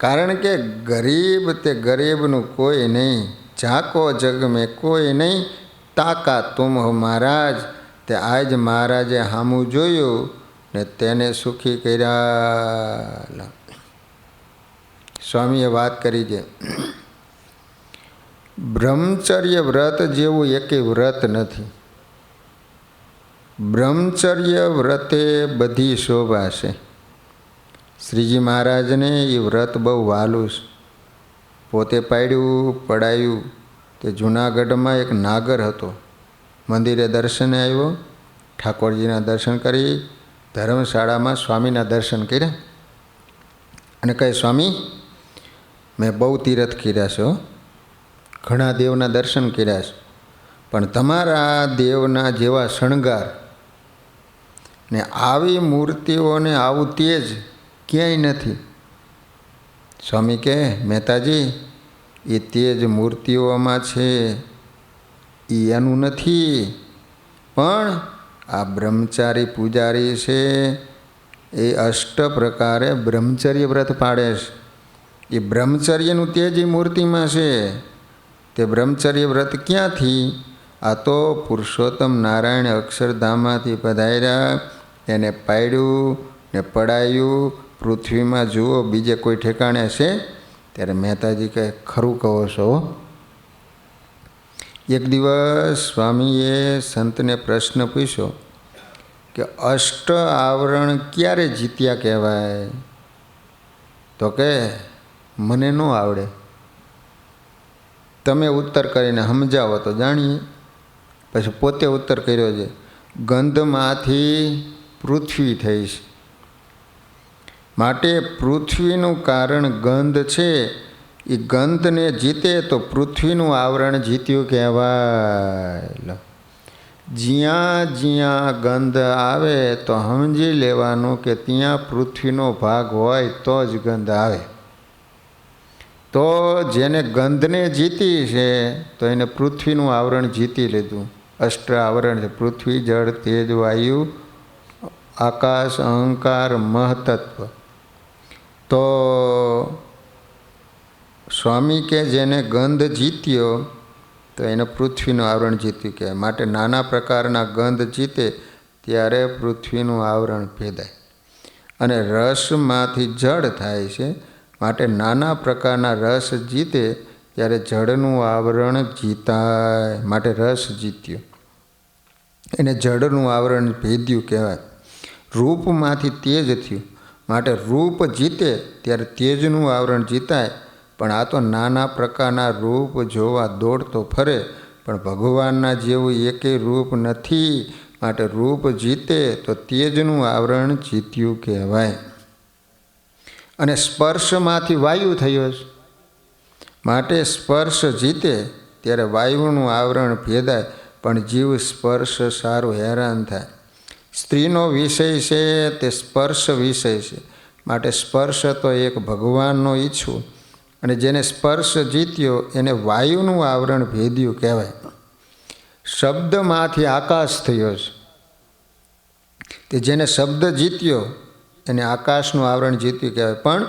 કારણ કે ગરીબ તે ગરીબનું કોઈ નહીં, ઝાકો જગ મેં કોઈ નહીં, તાકા તુમ હો મહારાજ. તે આજ મહારાજે હામું જોયું ને તેને સુખી કર્યા. સ્વામીએ વાત કરી છે બ્રહ્મચર્ય વ્રત જેવું એકેય વ્રત નથી. બ્રહ્મચર્ય વ્રતે બધી શોભા છે. શ્રીજી મહારાજને એ વ્રત બહુ વહાલું છે. પોતે પાડ્યું પડાયું. તે જૂનાગઢમાં એક નાગર હતો. મંદિરે દર્શને આવ્યો, ઠાકોરજીના દર્શન કરી, ધર્મશાળામાં સ્વામીના દર્શન કર્યા અને કહે સ્વામી મેં બહુ તીર્થ કર્યા છે, ઘણા દેવના દર્શન કર્યા છે, પણ તમારા દેવના જેવા શણગાર ને આવી મૂર્તિઓને આવું તેજ ક્યાંય નથી. સ્વામી કહે મહેતાજી એ તેજ મૂર્તિઓમાં છે, એ એનું નથી, પણ આ બ્રહ્મચારી પૂજારી છે એ 8 પ્રકારે બ્રહ્મચર્ય વ્રત પાડે છે. એ બ્રહ્મચર્યનું તેજ એ મૂર્તિમાં છે. તે બ્રહ્મચર્ય વ્રત ક્યાંથી? આ તો પુરુષોત્તમ નારાયણ અક્ષરધામમાંથી પધાર્યા, એને પાડ્યું ને પડાયું. પૃથ્વીમાં જુઓ બીજે કોઈ ઠેકાણે છે? ત્યારે મહેતાજી કહે ખરું કહો છો. એક દિવસ સ્વામીએ સંતને પ્રશ્ન પૂછ્યો કે 8 આવરણ ક્યારે જીત્યા કહેવાય? તો કે મને ન આવડે, તમે ઉત્તર કરીને સમજાવો તો જાણીએ. પછી પોતે ઉત્તર કર્યો છે ગંધમાંથી પૃથ્વી થઈ છે, માટે પૃથ્વીનું કારણ ગંધ છે. એ ગંધને જીતે તો પૃથ્વીનું આવરણ જીત્યું કહેવાય. જ્યાં જ્યાં ગંધ આવે તો સમજી લેવાનું કે ત્યાં પૃથ્વીનો ભાગ હોય તો જ ગંધ આવે. તો જેને ગંધને જીતી છે તો એને પૃથ્વીનું આવરણ જીતી લીધું. 8 આવરણ છે: પૃથ્વી, જળ, તેજ, વાયુ આકાશ, અહંકાર, મહતત્વ. તો સ્વામી કે જેને ગંધ જીત્યો તો એને પૃથ્વીનું આવરણ જીત્યું કહેવાય. માટે નાના પ્રકારના ગંધ જીતે ત્યારે પૃથ્વીનું આવરણ ભેદાય. અને રસમાંથી જળ થાય છે, માટે નાના પ્રકારના રસ જીતે ત્યારે જળનું આવરણ જીતાય. માટે રસ જીત્યો એને જળનું આવરણ ભેદ્યું કહેવાય. રૂપમાંથી તેજ થયું, માટે રૂપ જીતે ત્યારે તેજનું આવરણ જીતાય. પણ આ તો નાના પ્રકારના રૂપ જોવા દોડતો ફરે, પણ ભગવાનના જેવું એકેય રૂપ નથી. માટે રૂપ જીતે તો તેજનું આવરણ જીત્યું કહેવાય. અને સ્પર્શમાંથી વાયુ થયો છે, માટે સ્પર્શ જીતે ત્યારે વાયુનું આવરણ ભેદાય. પણ જીવ સ્પર્શ સારું હેરાન થાય. સ્ત્રીનો વિષય છે તે સ્પર્શ વિષય છે, માટે સ્પર્શ તો એક ભગવાનનો ઈચ્છું. અને જેને સ્પર્શ જીત્યો એને વાયુનું આવરણ ભેદ્યું કહેવાય. શબ્દમાંથી આકાશ થયો છે, તે જેને શબ્દ જીત્યો એને આકાશનું આવરણ જીત્યું કહેવાય. પણ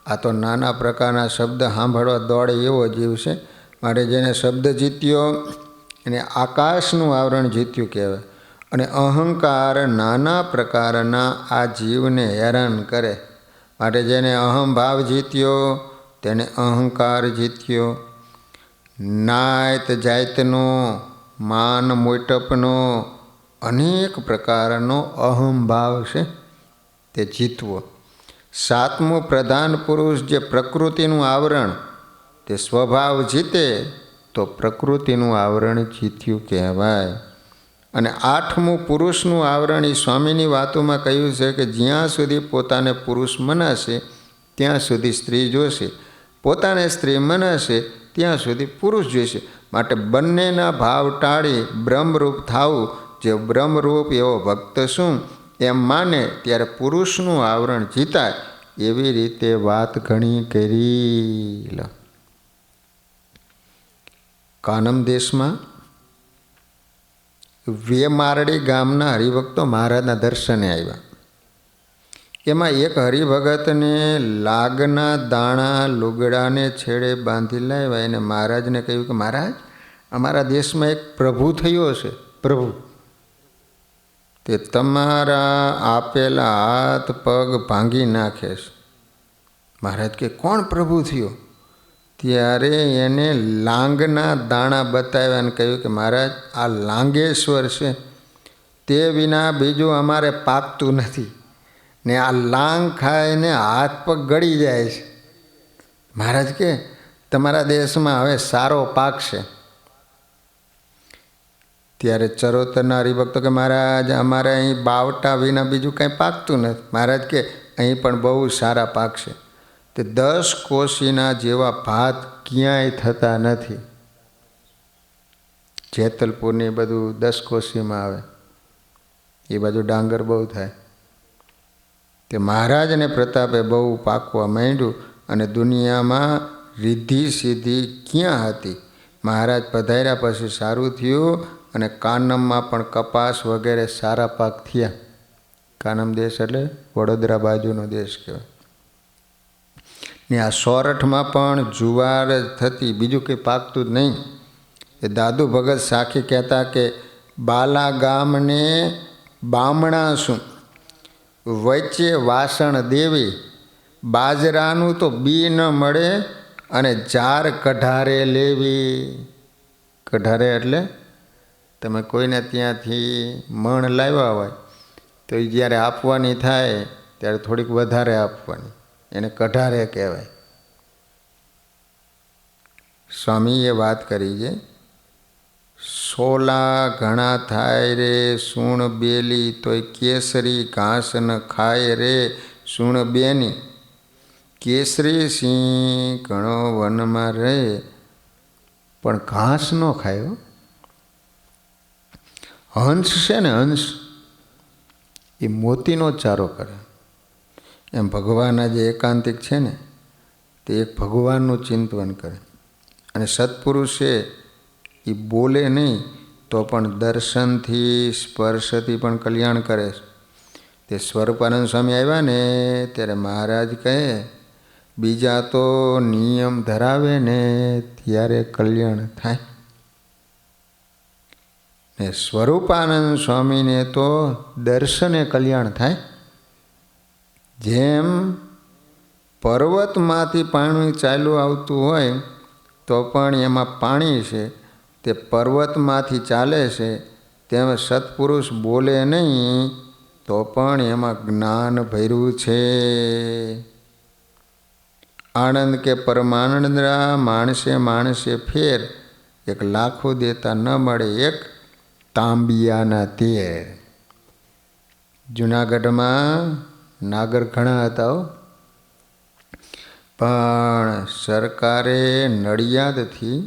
આ તો નાના પ્રકારના શબ્દ સાંભળવા દોડે એવો જીવ છે, માટે જેને શબ્દ જીત્યો એને આકાશનું આવરણ જીત્યું કહેવાય. અને અહંકાર નાના પ્રકારના આ જીવને હેરાન કરે, માટે જેને અહંભાવ જીત્યો તેને અહંકાર જીત્યો. નાયત જાતનો, માન મોટપનો, અનેક પ્રકારનો અહંભાવ છે તે જીતવો. સાતમું પ્રધાન પુરુષ જે પ્રકૃતિનું આવરણ તે સ્વભાવ જીતે તો પ્રકૃતિનું આવરણ જીત્યું કહેવાય. અને આઠમું પુરુષનું આવરણ એ સ્વામીની વાતોમાં કહ્યું છે કે જ્યાં સુધી પોતાને પુરુષ મનાશે ત્યાં સુધી સ્ત્રી જોશે, પોતાને સ્ત્રી મનાશે ત્યાં સુધી પુરુષ જોઈશે. માટે બંનેના ભાવ ટાળી બ્રહ્મરૂપ થવું. જે બ્રહ્મરૂપ એવો ભક્ત શું એમ માને ત્યારે પુરુષનું આવરણ જીતાય. એવી રીતે વાત ઘણી કરી. કાનમ દેશમાં વેમારડી ગામના હરિભક્તો મહારાજના દર્શને આવ્યા. એમાં એક હરિભગતને લાગના દાણા લુગડાને છેડે બાંધી લાવ્યા. એને મહારાજને કહ્યું કે મહારાજ, અમારા દેશમાં એક પ્રભુ થયો છે. પ્રભુ તે તમારા આપેલા હાથ પગ ભાંગી નાખે છે. મહારાજ કે કોણ પ્રભુ થયો? ત્યારે એને લાંગના દાણા બતાવ્યા અને કહ્યું કે મહારાજ આ લાંગેશ્વર છે, તે વિના બીજું અમારે પાકતું નથી ને આ લાંગ ખાઈને હાથ પગ ગળી જાય છે. મહારાજ કે તમારા દેશમાં હવે સારો પાક છે. ત્યારે ચરોતરના હરિભક્તો કે મહારાજ અમારે અહીં બાવટા વિના બીજું કાંઈ પાકતું નથી. મહારાજ કે અહીં પણ બહુ સારા પાક છે. તે 10 કોશીના જેવા ભાત ક્યાંય થતા નથી. જેતલપુરની બધું 10 કોશીમાં આવે, એ બાજુ ડાંગર બહુ થાય. તે મહારાજને પ્રતાપે બહુ પાકવા માંડ્યું અને દુનિયામાં રિદ્ધિ સિદ્ધિ ક્યાં હતી. મહારાજ પધાર્યા પછી સારું થયું અને કાનમમાં પણ કપાસ વગેરે સારા પાક થયા. કાનમ દેશ એટલે વડોદરા બાજુનો દેશ કહેવાય. ને આ સોરઠમાં પણ જુવાર થતી, બીજું કંઈ પાકતું જ નહીં. એ દાદુ ભગત સાખી કહેતા કે બાલા ગામને બામણા શું વચ્ચે વાસણ દેવી, બાજરાનું તો બી ન મળે અને જાર કઢારે લેવી. કઢારે એટલે તમે કોઈને ત્યાંથી મણ લાવ્યા હોય તો એ જ્યારે આપવાની થાય ત્યારે થોડીક વધારે આપવાની, એને કઢારે કહેવાય. સ્વામીએ વાત કરી છે, સોલા ઘણા થાય રે સૂણ બેલી તોય કેસરી ઘાસ ન ખાય રે સૂણ બેની. કેસરી સિંહ ઘણો વનમાં રહે પણ ઘાસ ન ખાયો. હંસ છે ને, હંસ એ મોતીનો ચારો કરે. એમ ભગવાનના જે એકાંતિક છે ને તે એક ભગવાનનું ચિંતન કરે. અને સત્પુરુષ છે એ બોલે નહીં તો પણ દર્શનથી સ્પર્શથી પણ કલ્યાણ કરે. તે સ્વરૂપાનંદ સ્વામી આવ્યા ને ત્યારે મહારાજ કહે બીજા તો નિયમ ધરાવે ને ત્યારે કલ્યાણ થાય, ને સ્વરૂપાનંદ સ્વામીને તો દર્શને કલ્યાણ થાય. જેમ પર્વતમાંથી પાણી ચાલ્યું આવતું હોય તો પણ એમાં પાણી છે, તે પર્વતમાંથી ચાલે છે, તેમ સત્પુરુષ બોલે નહીં તો પણ એમાં જ્ઞાન ભર્યું છે. આનંદ કે પરમાનંદરા માણસે માણસે ફેર, એક લાખો દેતા ન મળે એક તાંબિયાના તેર. જૂનાગઢમાં નાગર ઘણા હતા, પણ સરકારે નડિયાદથી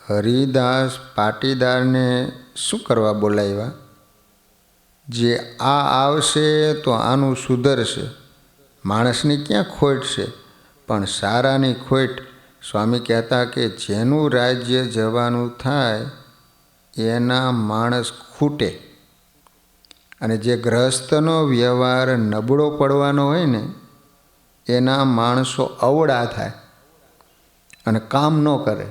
હરિદાસ પાટીદારને શું કરવા બોલાવ્યા? જે આ આવશે તો આનું સુધરશે, માણસની ક્યાં ખોટ છે, પણ સારાની ખોટ. સ્વામી કહેતા કે જેનું રાજ્ય જવાનું થાય એના માણસ ખૂટે, અને જે ગ્રહસ્થનો વ્યવહાર નબળો પડવાનો હોય ને એના માણસો અવળા થાય અને કામ ન કરે.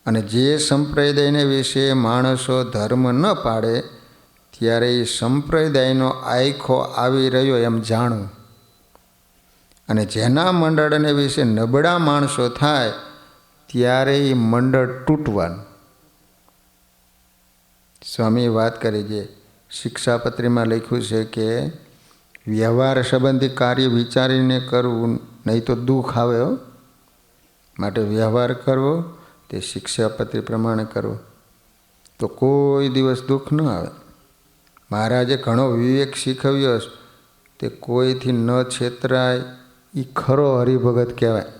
અને જે સંપ્રદાયને વિશે માણસો ધર્મ ન પાડે ત્યારે એ સંપ્રદાયનો આયખો આવી રહ્યો એમ જાણવું. અને જેના મંડળને વિશે નબળા માણસો થાય ત્યારે એ મંડળ તૂટવાનું. સ્વામી વાત કરી છે, શિક્ષાપત્રીમાં લખ્યું છે કે વ્યવહાર સંબંધી કાર્ય વિચારીને કરવું, નહીં તો દુઃખ આવે. માટે વ્યવહાર કરવો તે શિક્ષાપત્રી પ્રમાણે કરવો તો કોઈ દિવસ દુઃખ ન આવે. મહારાજે ઘણો વિવેક શીખવ્યો, તે કોઈથી ન છેતરાય એ ખરો હરિભગત કહેવાય.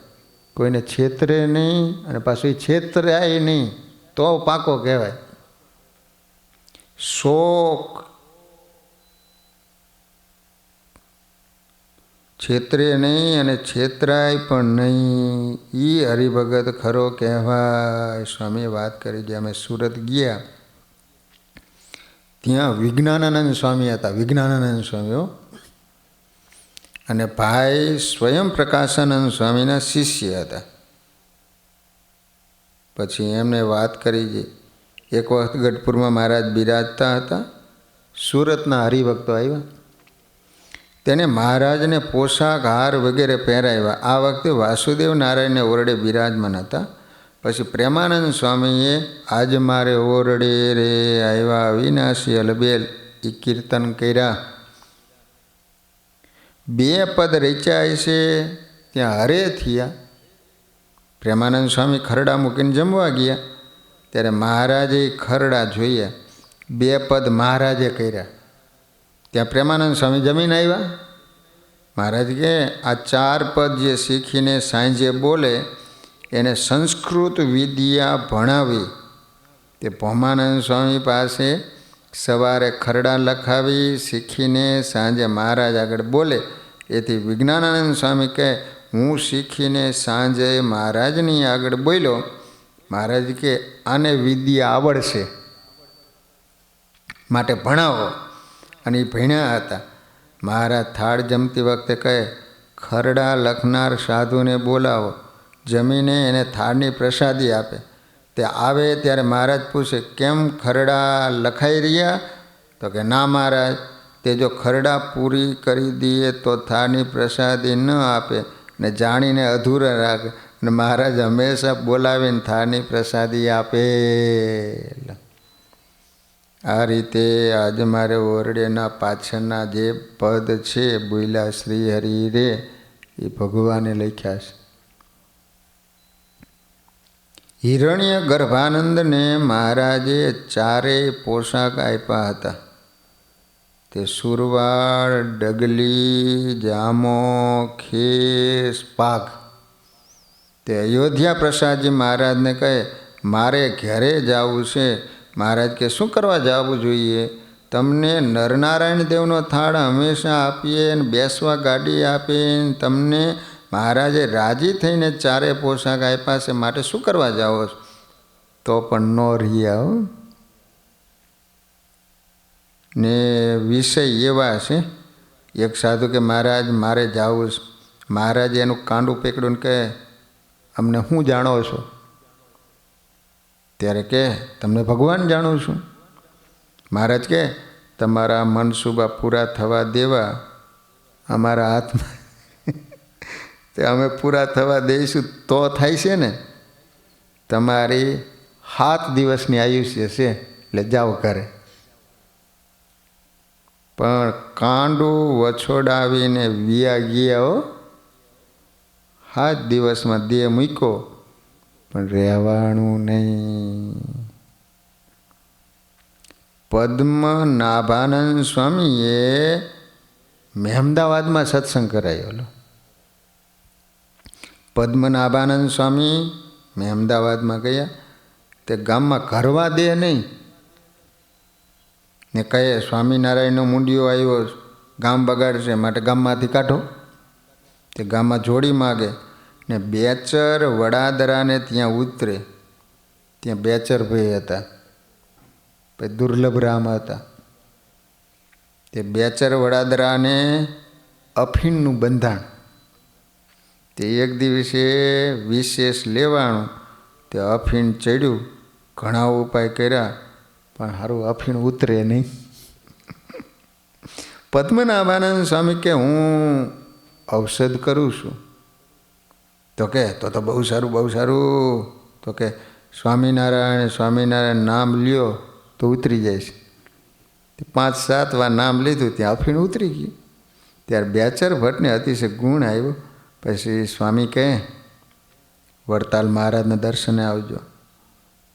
કોઈને છેતરે નહીં અને પાછું એ છેતરાય નહીં તો પાકો કહેવાય. શોક છેતરે નહીં અને છેતરાય પણ નહીં, એ હરિભગત ખરો કહેવાય. સ્વામીએ વાત કરી જે અમે સુરત ગયા ત્યાં વિજ્ઞાનાનંદ સ્વામી હતા. વિજ્ઞાનાનંદ સ્વામીઓ અને ભાઈ સ્વયં પ્રકાશાનંદ સ્વામીના શિષ્ય હતા. પછી એમને વાત કરી છે, એક વખત ગઢપુરમાં મહારાજ બિરાજતા હતા, સુરતના હરિભક્તો આવ્યા, તેને મહારાજને પોશાક હાર વગેરે પહેરાવ્યા. આ વખતે વાસુદેવ નારાયણને ઓરડે બિરાજમાન હતા. પછી પ્રેમાનંદ સ્વામીએ આજ મારે ઓરડે રે આવ્યા અવિનાશી અલબેલ એ કીર્તન કર્યા. 2 પદ રચ્યા છે ત્યાં હરે થયા. પ્રેમાનંદ સ્વામી ખરડા મૂકીને જમવા ગયા ત્યારે મહારાજે ખરડા જોયા, 2 પદ મહારાજે કર્યા. ત્યાં પ્રેમાનંદ સ્વામી જમીને આવ્યા. મહારાજ કહે આ 4 પદ જે શીખીને સાંજે બોલે એને સંસ્કૃત વિદ્યા ભણાવી. તે ભૌમાનંદ સ્વામી પાસે સવારે ખરડા લખાવી શીખીને સાંજે મહારાજ આગળ બોલે. એથી વિજ્ઞાનાનંદ સ્વામી કહે હું શીખીને સાંજે મહારાજની આગળ બોલ્યો. મહારાજ કે આને વિદ્યા આવડશે માટે ભણાવો. અને એ ભણ્યા હતા. મહારાજ થાળ જમતી વખતે કહે ખરડા લખનાર સાધુને બોલાવો, જમીને એને થાળની પ્રસાદી આપે. તે આવે ત્યારે મહારાજ પૂછે કેમ ખરડા લખાઈ રહ્યા? તો કે ના મહારાજ, તે જો ખરડા પૂરી કરી દઈએ તો થાળની પ્રસાદી ન આપે ને જાણીને અધૂરા રાખે. અને મહારાજ હંમેશા બોલાવીને થાળની પ્રસાદી આપે. આ રીતે આજે મારે ઓરડેના પાછળના જે પદ છે બોલ્યા શ્રી હરિ રે એ ભગવાને લખ્યા છે. હિરણ્ય ગર્ભાનંદને મહારાજે 4 પોશાક આપ્યા હતા. તે સુરવાળ, ડગલી, જામો, ખેસ, પાઘ. તે અયોધ્યા પ્રસાદજી મહારાજને કહે મારે ઘરે જવું છે. મહારાજ કે શું કરવા જવું જોઈએ? તમને નરનારાયણ દેવનો થાળ હંમેશા આપીએ ને બેસવા ગાડી આપીને તમને મહારાજે રાજી થઈને 4 પોશાક આપ્યા છે, માટે શું કરવા જાઓ છો? તો પણ ન રહ્યા. ને વિષય એવા છે. એક સાધુ કે મહારાજ મારે જાવું છે. મહારાજ એનું કાંડું પકડ્યું ને કહે અમને શું જાણો છો? ત્યારે કે તમને ભગવાન જાણું છું. મહારાજ કે તમારા મનસુબા પૂરા થવા દેવા અમારા હાથમાં તે અમે પૂરા થવા દઈશું તો થાય છે ને. તમારી 7 દિવસની આયુષ્ય છે એટલે જાઓ ઘરે. પણ કાંડું વછોડાવીને વિયા ગયા હો. 7 દિવસમાં દેહ મૂક્યો પણ રહેવાનું નહીં. પદ્મનાભાનંદ સ્વામીએ મહેમદાવાદમાં સત્સંગ કરાયો. પદ્મનાભાનંદ સ્વામી મહેમદાવાદમાં ગયા. તે ગામમાં ઘરવા દે નહીં ને કહે સ્વામિનારાયણનો મુંડિયો આવ્યો, ગામ બગાડશે માટે ગામમાંથી કાઢો. તે ગામમાં જોડી માગે ને બેચર વડાદરાને ત્યાં ઉતરે. ત્યાં બેચર ભાઈ હતા, પછી દુર્લભ રામ હતા. તે બેચર વડાદરાને અફીણનું બંધાણ. તે એક દિવસે વિશેષ લેવાનું. તે અફીણ ચડ્યું, ઘણા ઉપાય કર્યા પણ સારું અફીણ ઉતરે નહીં. પદ્મનાભાનંદ સ્વામી કે હું ઔષધ કરું છું. તો કે તો બહુ સારું બહુ સારું. તો કે સ્વામિનારાયણ સ્વામિનારાયણ નામ લ્યો તો ઉતરી જાય છે. 5-7 વાર નામ લીધું ત્યાં અફીણ ઉતરી ગયું. ત્યારે બેચર ભટ્ટને અતિશય ગુણ આવ્યો. પછી સ્વામી કહે વડતાલ મહારાજના દર્શને આવજો.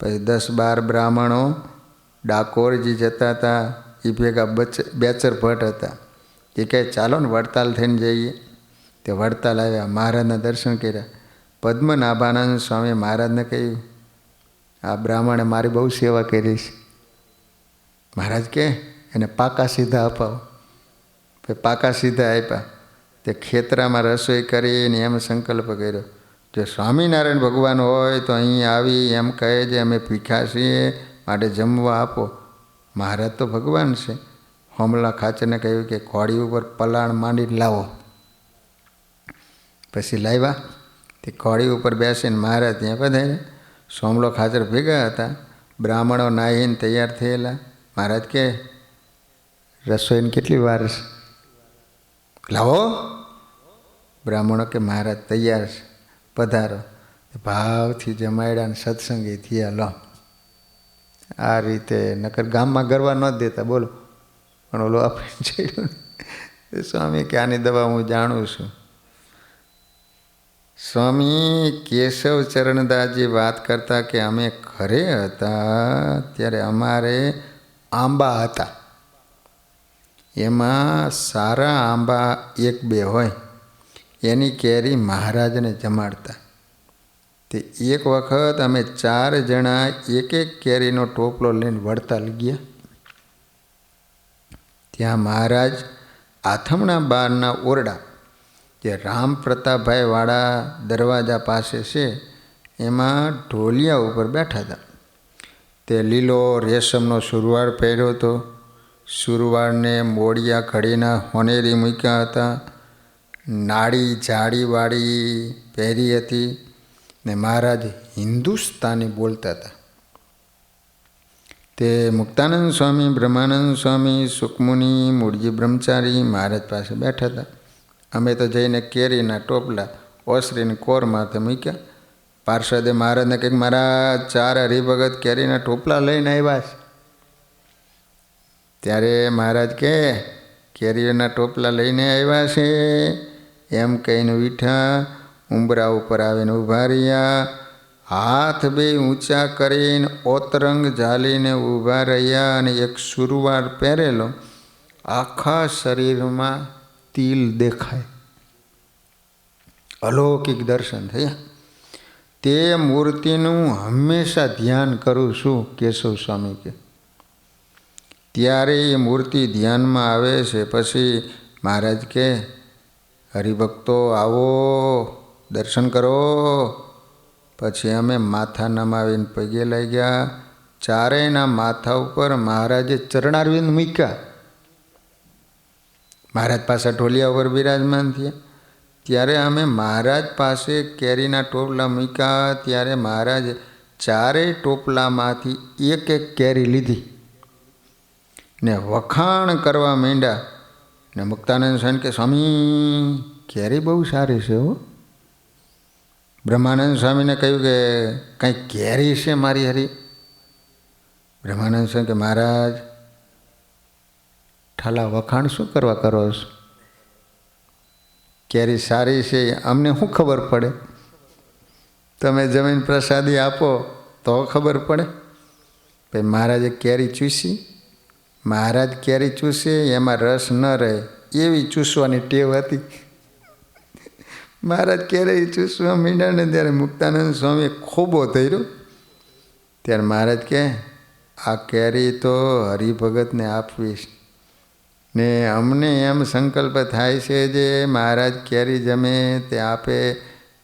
પછી 10-12 બ્રાહ્મણો ડાકોરજી જતા હતા, એ ભેગા બેચર ભટ્ટ હતા. એ કહે ચાલો ને વડતાલ થઈને જઈએ. તે વડતાલ આવ્યા, મહારાજના દર્શન કર્યા. પદ્મનાભાનંદ સ્વામી મહારાજને કહ્યું આ બ્રાહ્મણે મારી બહુ સેવા કરી છે. મહારાજ કે એને પાકા સીધા અપાવો. પછી પાકા સીધા આપ્યા. તે ખેતરામાં રસોઈ કરીને એમ સંકલ્પ કર્યો જો સ્વામિનારાયણ ભગવાન હોય તો અહીં આવી એમ કહે છે અમે ભીખ્યા છીએ માટે જમવા આપો. મહારાજ તો ભગવાન છે. હોમલા ખાચરને કહ્યું કે ઘોડી ઉપર પલાણ માંડી લાવો. પછી લાવ્યા. તે ઘોડી ઉપર બેસીને મહારાજ ત્યાં પધાર્યા. સોમલો ખાચર ભેગા હતા. બ્રાહ્મણો નાહીને તૈયાર થયેલા. મહારાજ કે રસોઈને કેટલી વાર છે? લાવો. બ્રાહ્મણો કે મહારાજ તૈયાર છે, પધારો. ભાવથી જમાડ્યા ને સત્સંગી થયા. લો આ રીતે નકર ગામમાં ગરવા ન દેતા. બોલો પણ ઓલો આપણે જોયું સ્વામી કે આની દવા હું જાણું છું. સ્વામી કેશવ ચરણદાસજી વાત કરતા કે અમે ઘરે હતા ત્યારે અમારે આંબા હતા. એમાં સારા આંબા 1-2 હોય એની કેરી મહારાજને જમાડતા. તે એક વખત અમે 4 જણા એક કેરીનો ટોપલો લઈને વડતાલ ગયા. ત્યાં મહારાજ આથમણા બહારના ઓરડા જે રામ પ્રતાપભાઈ વાળા દરવાજા પાસે છે એમાં ઢોલિયા ઉપર બેઠા હતા. તે લીલો રેશમનો સુરવાળ પહેર્યો હતો. સુરવાળને મોડિયા ઘડીના હોનેરી મૂક્યા હતા. નાળી જાડીવાળી પહેરી હતી ને મહારાજ હિન્દુસ્તાની બોલતા હતા. તે મુક્તાનંદ સ્વામી, બ્રહ્માનંદ સ્વામી, સુખમુનિ, મૂળજી બ્રહ્મચારી મહારાજ પાસે બેઠા હતા. અમે તો જઈને કેરીના ટોપલા ઓસરીને કોર માથે મૂક્યા. પાર્ષદે મહારાજને કંઈક મહારાજ 4 હરિભગત કેરીના ટોપલા લઈને આવ્યા છે. ત્યારે મહારાજ કે કેરીઓના ટોપલા લઈને આવ્યા છે એમ કહીને ઉઠ્યા. ઉંબરા ઉપર આવીને ઊભા રહ્યા. હાથ 2 ઊંચા કરીને ઓતરંગ ઝાલીને ઊભા રહ્યા અને એક સુરવાળ પહેરેલો આખા શરીરમાં તિલ દેખાય. અલૌકિક દર્શન થયા. તે મૂર્તિનું હંમેશા ધ્યાન કરું છું કેશવ સ્વામી કે. ત્યારે એ મૂર્તિ ધ્યાનમાં આવે છે. પછી મહારાજ કે હરિભક્તો આવો દર્શન કરો. પછી અમે માથા નમાવીને પગે લાગ્યા. ચારેયના માથા ઉપર મહારાજે ચરણારવિંદ મૂક્યા. મહારાજ પાસે ઢોલિયા ઉપર બિરાજમાન થયા. ત્યારે અમે મહારાજ પાસે કેરીના ટોપલા મૂક્યા. ત્યારે મહારાજે ચારેય ટોપલામાંથી એક એક કેરી લીધી ને વખાણ કરવા માંડ્યા. ને મુક્તાનંદ સ્વામી કે સ્વામી કેરી બહુ સારી છે હો. બ્રહ્માનંદ સ્વામીને કહ્યું કે કંઈ કેરી છે મારી હરી? બ્રહ્માનંદ સ્વામી કે મહારાજ ઠાલા વખાણ શું કરવા કરો છો? કેરી સારી છે અમને શું ખબર પડે? તમે જમીન પ્રસાદી આપો તો ખબર પડે. ભાઈ મહારાજે કેરી ચૂસી. મહારાજ કેરી ચૂસે એમાં રસ ન રહે એવી ચૂસવાની ટેવ હતી. મહારાજ કેરી ચૂસવા માંડ્યા ને ત્યારે મુક્તાનંદ સ્વામીએ ખોબો ધર્યો. ત્યારે મહારાજ કહે આ કેરી તો હરિભગતને આપવીશ ને અમને એમ સંકલ્પ થાય છે જે મહારાજ કેરી જમે તે આપે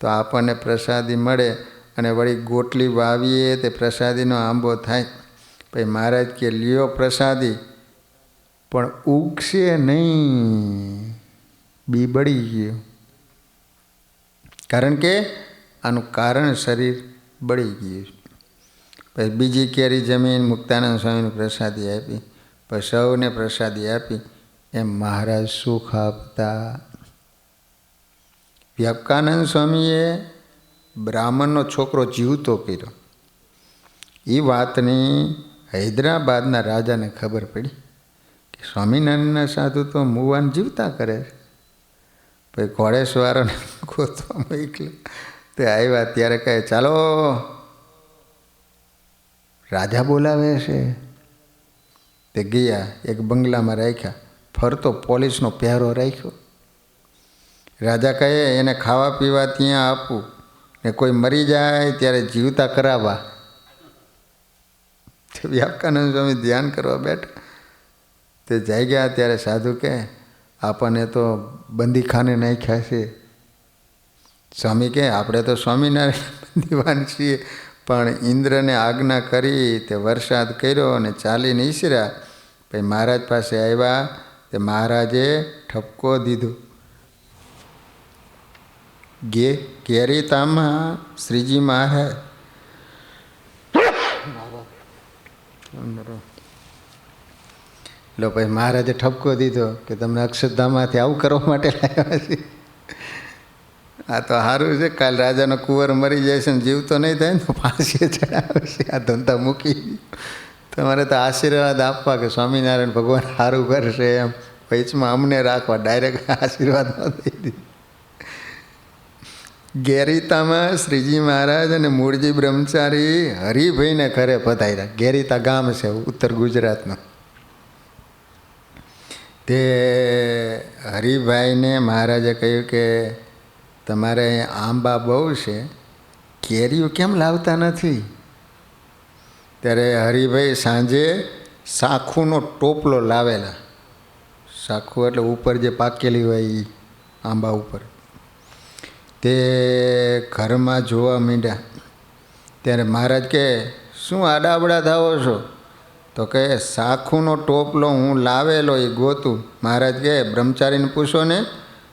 તો આપણને પ્રસાદી મળે અને વળી ગોટલી વાવીએ તે પ્રસાદીનો આંબો થાય. પછી મહારાજ કે લ્યો પ્રસાદી પણ ઉગશે નહીં, બી બળી ગયું. કારણ કે આનું કારણ શરીર બળી ગયું. પછી બીજી કેરી જમીન મુક્તાનંદ સ્વામીને પ્રસાદી આપી. પછી સૌને પ્રસાદી આપી. એમ મહારાજ સુખ આપતા. વ્યાપકાનંદ સ્વામીએ બ્રાહ્મણનો છોકરો જીવતો કર્યો. એ વાતની હૈદરાબાદના રાજાને ખબર પડી કે સ્વામિનારાયણના સાધુ તો મુવાન જીવતા કરે છે. પછી ઘોડેસવારોને ગોતવા મોકલ્યા. તે આવ્યા ત્યારે કહે ચાલો રાજા બોલાવે છે. તે ગયા એક બંગલામાં રાખ્યા. ફરતો પોલીસનો પહેરો રાખ્યો. રાજા કહે એને ખાવા પીવા ત્યાં આપવું ને કોઈ મરી જાય ત્યારે જીવતા કરાવવા. વ્યાપકાનંદ સ્વામી ધ્યાન કરવા બેઠા. તે જઈ ગયા ત્યારે સાધુ કહે આપણને તો બંદીખાને નાખ્યા છે. સ્વામી કહે આપણે તો સ્વામિનારાયણ દીવાન છીએ પણ ઇન્દ્રને આજ્ઞા કરી તે વરસાદ કર્યો અને ચાલીને ઈસર્યા. પછી મહારાજ પાસે આવ્યા. તે મહારાજે ઠપકો દીધો. કેરીતામાં શ્રીજી મહારાજ લો પછી મહારાજે ઠપકો દીધો કે તમને અક્ષરધામમાંથી આવું કરવા માટે લાવ્યા છે. આ તો સારું છે. કાલ રાજાનો કુંવર મરી જાય છે ને જીવતો નહીં થાય ને તો ફાંસીએ ચડાવે છે. આ ધંધા મૂકી તમારે તો આશીર્વાદ આપવા કે સ્વામિનારાયણ ભગવાન સારું કરશે એમ. વચમાં અમને રાખવા, ડાયરેક્ટ આશીર્વાદ ન દઈ દીધું. ગેરીતામાં શ્રીજી મહારાજ અને મૂળજી બ્રહ્મચારી હરિભાઈને ઘરે પધાર્યા. ગેરીતા ગામ છે ઉત્તર ગુજરાતનું. તે હરિભાઈને મહારાજે કહ્યું કે તમારે આંબા બહુ છે, કેરીઓ કેમ લાવતા નથી? ત્યારે હરિભાઈ સાંજે સાખુનો ટોપલો લાવેલા. સાખું એટલે ઉપર જે પાકેલી હોય એ આંબા ઉપર. તે ઘરમાં જોવા માંડ્યા. ત્યારે મહારાજ કહે શું આડાબડા થાવો છો? તો કહે સાખુનો ટોપલો હું લાવેલો એ ગોતું. મહારાજ કહે બ્રહ્મચારીને પૂછો ને.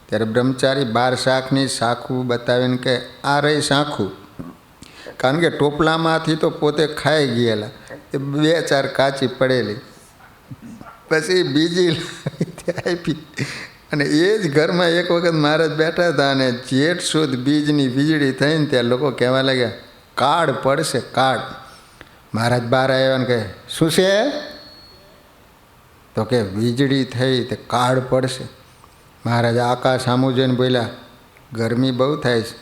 ત્યારે બ્રહ્મચારી 12 શાખની સાખું બતાવીને કહે આ રહી સાખું. કારણ કે ટોપલામાંથી તો પોતે ખાઈ ગયેલા. એ 2-4 કાચી પડેલી. પછી બીજી આપી. અને એ જ ઘરમાં એક વખત મહારાજ બેઠા હતા અને જેઠ સુદ બીજની વીજળી થઈને ત્યાં લોકો કહેવા લાગ્યા કાળ પડશે કાળ. મહારાજ બહાર આવ્યા ને કહે શું છે? તો કે વીજળી થઈ તે કાળ પડશે. મહારાજ આકાશ સામું જોઈને બોલ્યા ગરમી બહુ થાય છે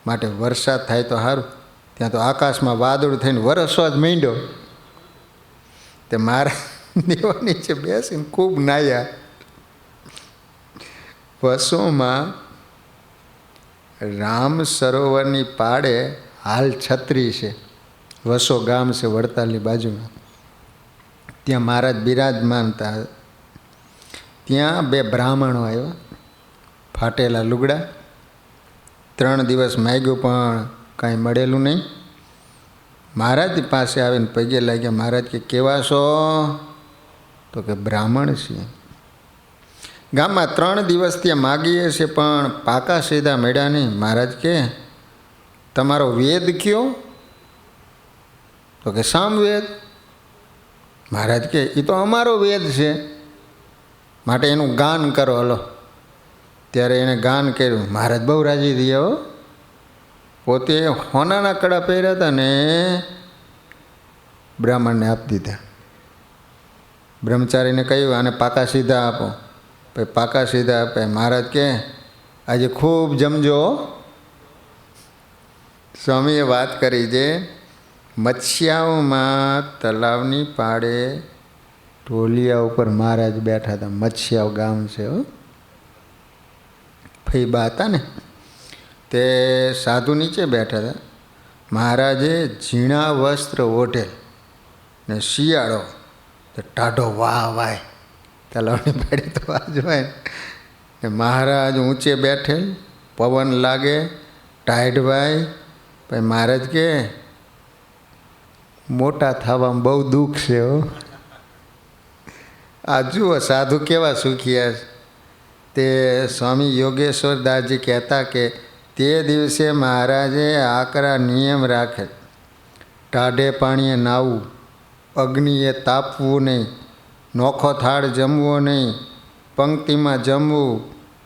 માટે વરસાદ થાય તો સારું. ત્યાં તો આકાશમાં વાદળ થઈને વરસવા જ માંડ્યો. તે મહારાજ દેવા નીચે બેસીને ખૂબ નાહ્યા. વસોમાં રામ સરોવરની પાડે હાલ છત્રી છે. વસો ગામ છે વડતાલની બાજુમાં. ત્યાં મહારાજ બિરાજમાન હતા. ત્યાં 2 બ્રાહ્મણો આવ્યા. ફાટેલા લુગડા. 3 દિવસ માગ્યું પણ કાંઈ મળેલું નહીં. મહારાજ પાસે આવીને પગે લાગ્યા. મહારાજ કે કેવા છો? તો કે બ્રાહ્મણ છીએ. ગામમાં 3 દિવસ ત્યાં માગીએ છીએ પણ પાકા સીધા મળ્યા નહીં. મહારાજ કે તમારો વેદ કયો? તો કે સામવેદ. મહારાજ કે એ તો અમારો વેદ છે, માટે એનું ગાન કરો હલો. ત્યારે એણે ગાન કર્યું. મહારાજ બહુ રાજી થયા હો. પોતે હોનાના કડા પહેર્યા હતા ને બ્રાહ્મણને આપી દીધા. બ્રહ્મચારીને કહ્યું આને પાકા સીધા આપો. પછી પાકા સીધા આપે. મહારાજ કે આજે ખૂબ જમજો. સ્વામીએ વાત કરી છે, મત્સ્યાઓમાં તલાવની પાળે ઢોલિયા ઉપર મહારાજ બેઠા હતા. મત્સ્યાઓ ગામ છે હો. ફઈબા હતા ને તે સાધુ નીચે બેઠા હતા. મહારાજે ઝીણા વસ્ત્ર ઓઢેલ ને શિયાળો તો ટાઢો વાહ વાય તલાવની પાડે તો વાજવાય ને મહારાજ ઊંચે બેઠેલ, પવન લાગે, ટાઢ વાય. પછી મહારાજ કે મોટા થવામાં બહુ દુઃખ છે હો. આ જુઓ સાધુ કેવા સુખિયા છે. તે સ્વામી યોગેશ્વર દાસજી કહેતા કે તે દિવસે મહારાજે આકરા નિયમ રાખે. ટાઢે પાણીએ નાહવું, અગ્નિએ તાપવું નહીં, નોખો થાળ જમવો નહીં, પંક્તિમાં જમવું,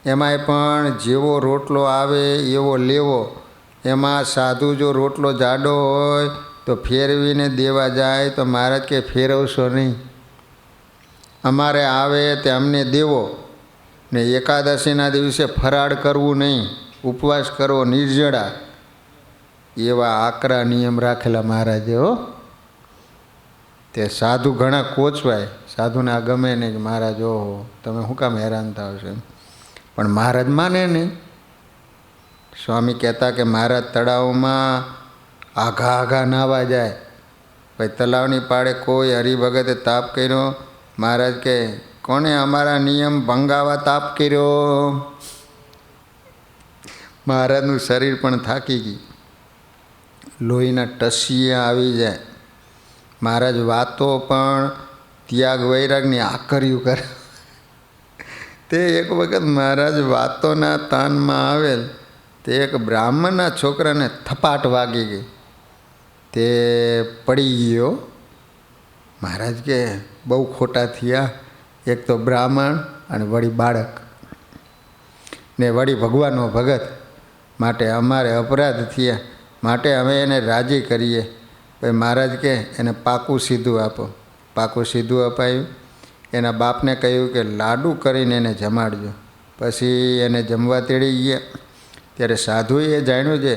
એમાંય પણ જેવો રોટલો આવે એવો લેવો. એમાં સાધુ જો રોટલો જાડો હોય તો ફેરવીને દેવા જાય તો મહારાજ કે ફેરવશો નહીં, અમારે આવે તે અમને દેવો. ને એકાદશીના દિવસે ફરાળ કરવું નહીં, ઉપવાસ કરવો નિર્જળા. એવા આકરા નિયમ રાખેલા મહારાજે હો. તે સાધુ ઘણા કોચવાય. સાધુને આ ગમે નહીં કે મહારાજ ઓહો તમે શું કામ હેરાન થાવ છો, પણ મહારાજ માને નહીં. સ્વામી કહેતા કે મહારાજ તળાવમાં આઘા આઘા નાવા જાય. પછી તલાવની પાળે કોઈ હરિભગતે તાપ કર્યો. મહારાજ કે કોણે અમારા નિયમ ભંગાવા તાપ કર્યો? મહારાજનું શરીર પણ થાકી ગયું, લોહીના ટસીયા આવી જાય. મહારાજ વાતો પણ ત્યાગ વૈરાગની આકર્યું કરે. તે એક વખત મહારાજ વાતોના તાનમાં આવેલ. તે એક બ્રાહ્મણના છોકરાને થપાટ વાગી ગઈ. તે પડી ગયો. મહારાજ કે બહુ ખોટા થયા. એક તો બ્રાહ્મણ અને વળી બાળક ને વળી ભગવાનનો ભગત, માટે અમારે અપરાધ થયા, માટે અમે એને રાજી કરીએ. પછી મહારાજ કે એને પાકું સીધું આપો. પાકું સીધું અપાયું. એના બાપને કહ્યું કે લાડુ કરીને એને જમાડજો. પછી એને જમવા તેડી ગયા. ત્યારે સાધુએ જાણ્યું છે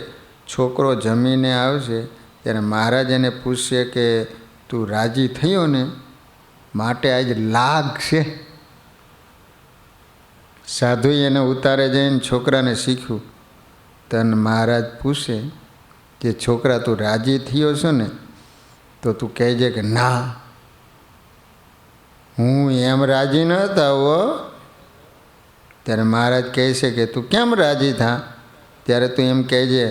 છોકરો જમીને આવશે ત્યારે મહારાજ એને પૂછશે કે તું રાજી થયો ને, માટે આજ લાગ છે. સાધુએ એને ઉતારે જઈને છોકરાને શીખ્યું. તને મહારાજ પૂછે કે છોકરા તું રાજી થયો છો ને, તો તું કહેજે કે ના હું એમ રાજી ન થાવ. ત્યારે મહારાજ કહે છે કે તું કેમ રાજી થા? ત્યારે તું એમ કહેજે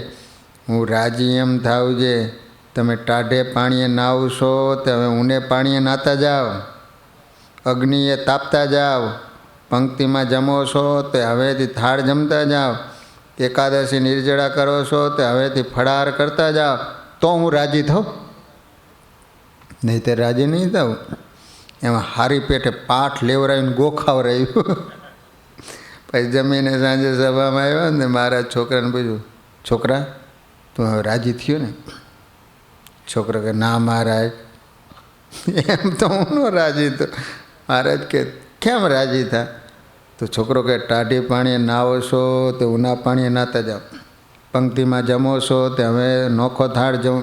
હું રાજી એમ થાવ છે તમે ટાઢે પાણીએ નાવશો તો હવે ઊને પાણીએ નાતા જાઓ, અગ્નિએ તાપતા જાઓ, પંક્તિમાં જમો છો તો હવેથી થાળ જમતા જાઓ, એકાદશી નિર્જળા કરો છો તો હવેથી ફળાર કરતા જાઓ, તો હું રાજી થાઉં. નહીં તે રાજી નહીં થાઉં. એમાં હારી પેટે પાઠ લેવરાવીને ગોખાવ રહ્યું. પછી જમીને સાંજે સભામાં આવ્યા ને મહારાજ છોકરાને પૂછ્યું, છોકરા તું હવે રાજી થયો ને? છોકરો કે ના મહારાજ એમ તો હું ન રાજી તો. મહારાજ કે કેમ રાજી થા? તો છોકરો કે ટાઢી પાણીએ નાવો છો તો ઉના પાણીએ નાતા જાઓ, પંક્તિમાં જમો છો તે હવે નોખો થાળ જમો,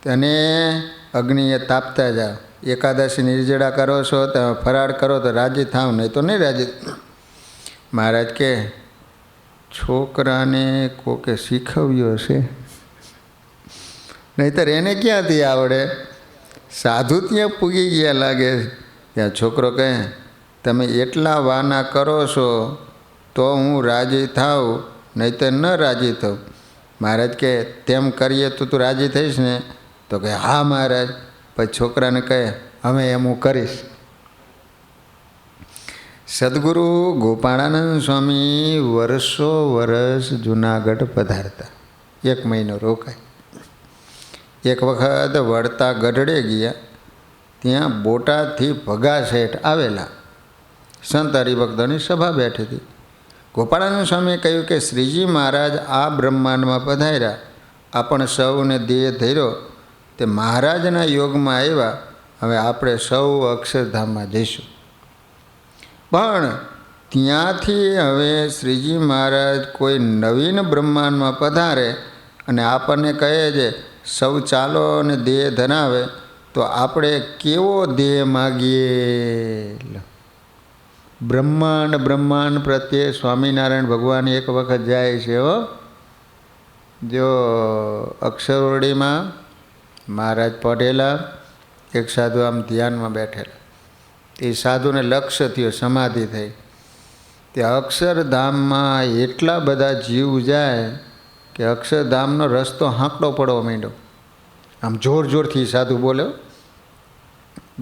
અને અગ્નિએ તાપતા જાઓ, એકાદશી નિર્જળા કરો છો તો ફરાળ કરો તો રાજી થાવ, નહીં તો નહીં રાજી. મહારાજ કે છોકરાને કોકે શીખવ્યો છે, નહીંતર એને ક્યાંથી આવડે? સાધુ ત્યાં પૂગી ગયા લાગે. ત્યાં છોકરો કહે તમે એટલા વાના કરો છો તો હું રાજી થાઉં, નહીંતર ન રાજી થાઉં. મહારાજ કે તેમ કરીએ તો તું રાજી થઈશ ને? તો કે હા મહારાજ. પછી છોકરાને કહે હવે એમ હું કરીશ. સદગુરુ ગોપાળાનંદ સ્વામી વર્ષો વર્ષ જુનાગઢ પધારતા. 1 મહિનો રોકાય. એક વખત વળતા ગઢડે ગયા. ત્યાં બોટાદથી ભગા શેઠ આવેલા. સંત હરિભક્તોની સભા બેઠી હતી. ગોપાળાનંદ સ્વામીએ કહ્યું કે શ્રીજી મહારાજ આ બ્રહ્માંડમાં પધાર્યા, આપણે સૌને દેહ ધર્યો, તે મહારાજના યોગમાં આવ્યા. હવે આપણે સૌ અક્ષરધામમાં જઈશું. પણ ત્યાંથી હવે શ્રીજી મહારાજ કોઈ નવીન બ્રહ્માંડમાં પધારે અને આપણને કહે છે સૌ ચાલો અને દેહ ધરાવે, તો આપણે કેવો દેહ માગીએ? બ્રહ્માંડ પ્રત્યે સ્વામિનારાયણ ભગવાન એક વખત જાય છે. જો અક્ષરવડીમાં મહારાજ પઢેલા, એક સાધુ આમ ધ્યાનમાં બેઠેલા. એ સાધુને લક્ષ્ય થયો, સમાધિ થઈ. તે અક્ષરધામમાં એટલા બધા જીવ જાય કે અક્ષરધામનો રસ્તો હાંકડો પડવો માંડ્યો. આમ જોર જોરથી સાધુ બોલ્યો.